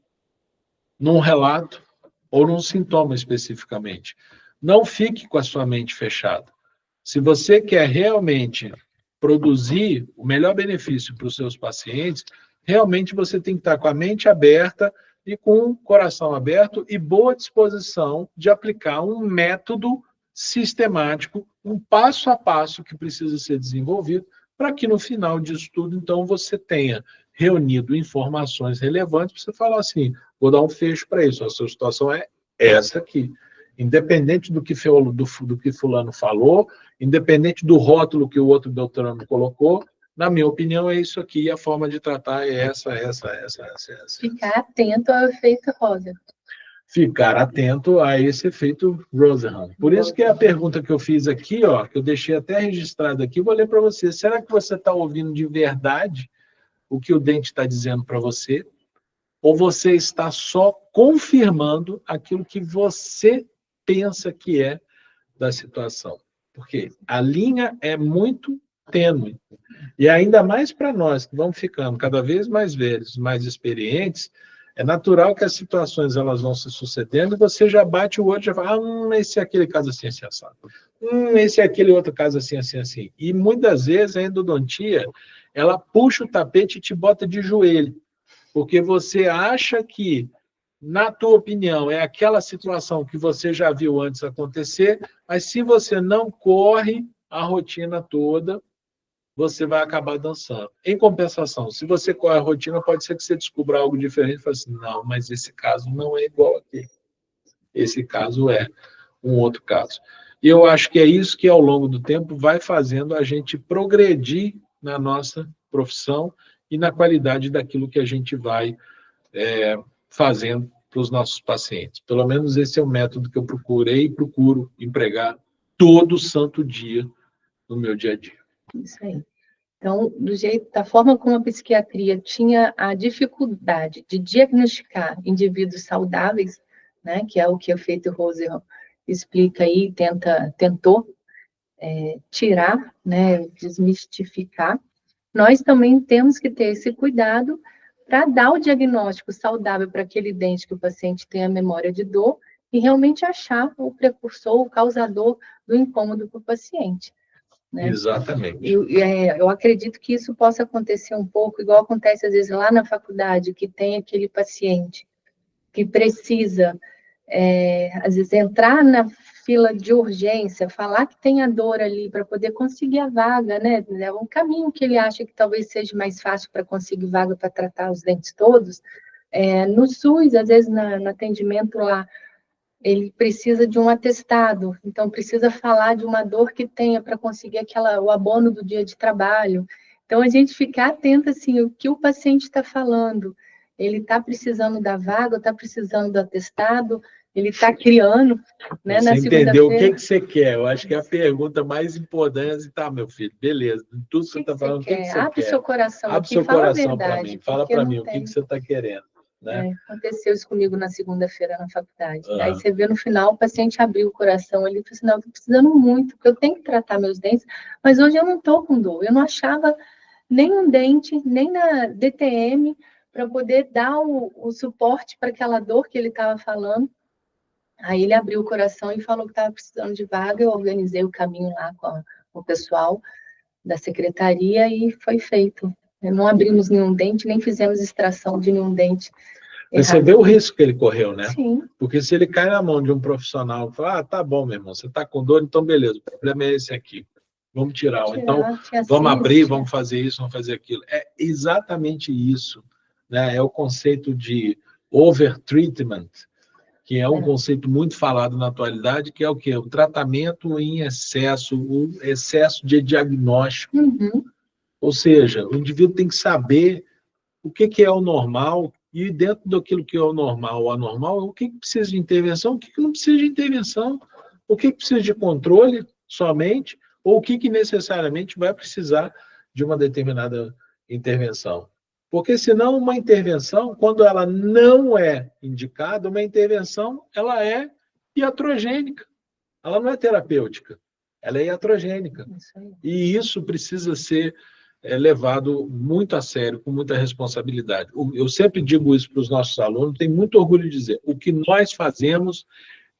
num relato ou num sintoma especificamente. Não fique com a sua mente fechada. Se você quer realmente produzir o melhor benefício para os seus pacientes, realmente você tem que estar com a mente aberta e com o coração aberto e boa disposição de aplicar um método sistemático, um passo a passo que precisa ser desenvolvido, para que no final disso tudo, então, você tenha reunido informações relevantes para você falar assim, vou dar um fecho para isso, a sua situação é essa aqui. Independente do que fulano falou, independente do rótulo que o outro Beltrano colocou, na minha opinião, é isso aqui, e a forma de tratar é essa. Ficar atento ao efeito rosa. Ficar atento a esse efeito Rosenhan. Por isso que a pergunta que eu fiz aqui, ó, que eu deixei até registrado aqui, vou ler para você. Será que você está ouvindo de verdade o que o dente está dizendo para você? Ou você está só confirmando aquilo que você pensa que é da situação? Porque a linha é muito tênue. E ainda mais para nós, que vamos ficando cada vez mais velhos, mais experientes, é natural que as situações elas vão se sucedendo e você já bate o olho e já fala, esse é aquele caso assim, assim, assado. Esse é aquele outro caso assim, assim, assim. E muitas vezes a endodontia, ela puxa o tapete e te bota de joelho, porque você acha que, na tua opinião, é aquela situação que você já viu antes acontecer, mas se você não corre a rotina toda, você vai acabar dançando. Em compensação, se você corre a rotina, pode ser que você descubra algo diferente e fale assim, não, mas esse caso não é igual aquele. Esse caso é um outro caso. E eu acho que é isso que, ao longo do tempo, vai fazendo a gente progredir na nossa profissão e na qualidade daquilo que a gente vai fazendo para os nossos pacientes. Pelo menos esse é o método que eu procurei e procuro empregar todo santo dia no meu dia a dia. Isso aí. Então, da forma como a psiquiatria tinha a dificuldade de diagnosticar indivíduos saudáveis, né, que é o que o efeito Rosenhan explica aí, tentou tirar, né, desmistificar, nós também temos que ter esse cuidado para dar o diagnóstico saudável para aquele dente que o paciente tem a memória de dor e realmente achar o precursor, o causador do incômodo para o paciente. Né? Exatamente. Eu acredito que isso possa acontecer um pouco, igual acontece às vezes lá na faculdade, que tem aquele paciente que precisa, às vezes, entrar na fila de urgência, falar que tem a dor ali para poder conseguir a vaga, né? É um caminho que ele acha que talvez seja mais fácil para conseguir vaga para tratar os dentes todos. No SUS, às vezes, no atendimento lá, ele precisa de um atestado, então precisa falar de uma dor que tenha para conseguir o abono do dia de trabalho. Então, a gente ficar atento, assim, o que o paciente está falando. Ele está precisando da vaga, está precisando do atestado, ele está criando, né, Você na entendeu o segunda-feira. que você quer? Eu acho que é a pergunta mais importante. Tá, meu filho, beleza. Tudo que você está falando, o que você Abre quer? seu coração Abre aqui, seu fala a coração para verdade, mim. Fala porque para não mim o que tem... você está querendo. Né? Aconteceu isso comigo na segunda-feira na faculdade. Uhum. Aí você vê no final, o paciente abriu o coração, ele falou assim, não, eu estou precisando muito, porque eu tenho que tratar meus dentes, mas hoje eu não estou com dor, eu não achava nem um dente, nem na DTM, para poder dar o suporte para aquela dor que ele estava falando. Aí ele abriu o coração e falou que estava precisando de vaga, eu organizei o caminho lá com o pessoal da secretaria e foi feito. Não abrimos nenhum dente, nem fizemos extração de nenhum dente. Você vê o risco que ele correu, né? Sim. Porque se ele cai na mão de um profissional e fala, tá bom, meu irmão, você tá com dor, então beleza, o problema é esse aqui. Vamos tirar. Então, vamos abrir, vamos fazer isso, vamos fazer aquilo. É exatamente isso, né? É o conceito de overtreatment, que é um conceito muito falado na atualidade, que é o quê? O tratamento em excesso, o excesso de diagnóstico. Uhum. Ou seja, o indivíduo tem que saber o que é o normal, e dentro daquilo que é o normal ou anormal, o que precisa de intervenção, o que não precisa de intervenção, o que precisa de controle somente, ou o que necessariamente vai precisar de uma determinada intervenção. Porque senão uma intervenção, quando ela não é indicada, uma intervenção, ela é iatrogênica. Ela não é terapêutica, ela é iatrogênica. E isso precisa ser levado muito a sério, com muita responsabilidade. Eu sempre digo isso para os nossos alunos, tenho muito orgulho de dizer, o que nós fazemos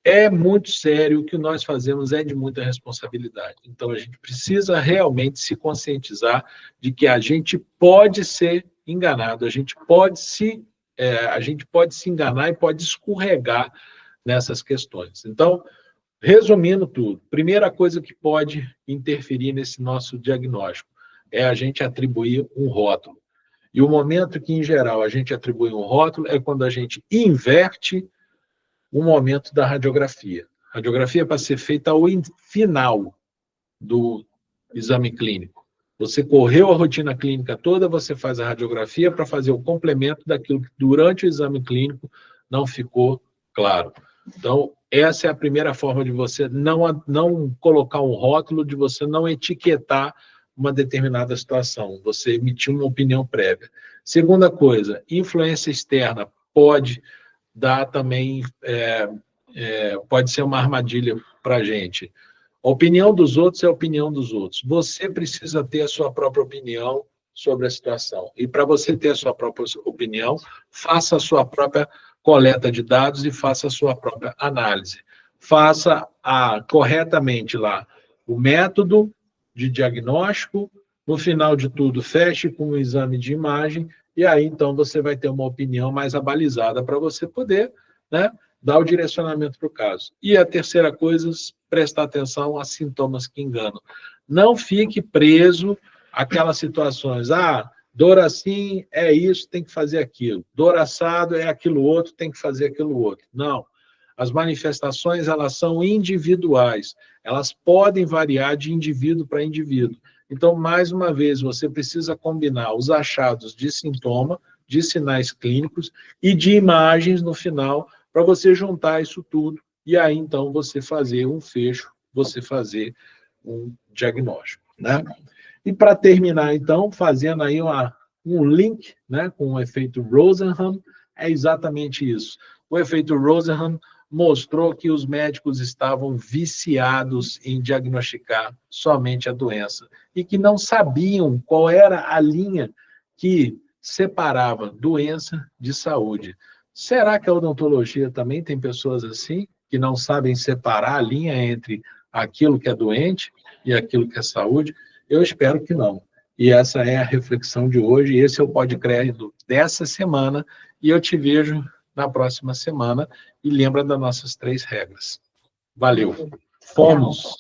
é muito sério, o que nós fazemos é de muita responsabilidade. Então, a gente precisa realmente se conscientizar de que a gente pode ser enganado, a gente pode se enganar e pode escorregar nessas questões. Então, resumindo tudo, primeira coisa que pode interferir nesse nosso diagnóstico é a gente atribuir um rótulo. E o momento que, em geral, a gente atribui um rótulo é quando a gente inverte o momento da radiografia. A radiografia é para ser feita ao final do exame clínico. Você correu a rotina clínica toda, você faz a radiografia para fazer o complemento daquilo que durante o exame clínico não ficou claro. Então, essa é a primeira forma de você não colocar um rótulo, de você não etiquetar uma determinada situação, você emitir uma opinião prévia. Segunda coisa, influência externa pode dar também, pode ser uma armadilha para a gente. A opinião dos outros é a opinião dos outros. Você precisa ter a sua própria opinião sobre a situação. E para você ter a sua própria opinião, faça a sua própria coleta de dados e faça a sua própria análise. Faça corretamente lá o método de diagnóstico, no final de tudo, feche com um exame de imagem, e aí, então, você vai ter uma opinião mais abalizada para você poder, né, dar o direcionamento para o caso. E a terceira coisa, prestar atenção a sintomas que enganam. Não fique preso àquelas situações, dor assim é isso, tem que fazer aquilo. Dor assado é aquilo outro, tem que fazer aquilo outro. Não. As manifestações, elas são individuais. Elas podem variar de indivíduo para indivíduo. Então, mais uma vez, você precisa combinar os achados de sintoma, de sinais clínicos e de imagens no final, para você juntar isso tudo e aí, então, você fazer um fecho, você fazer um diagnóstico, né? E para terminar, então, fazendo aí um link, né, com o efeito Rosenham, é exatamente isso. O efeito Rosenham mostrou que os médicos estavam viciados em diagnosticar somente a doença e que não sabiam qual era a linha que separava doença de saúde. Será que a odontologia também tem pessoas assim, que não sabem separar a linha entre aquilo que é doente e aquilo que é saúde? Eu espero que não. E essa é a reflexão de hoje, esse é o podcast dessa semana, e eu te vejo na próxima semana, e lembra das nossas 3 regras. Valeu. Fomos!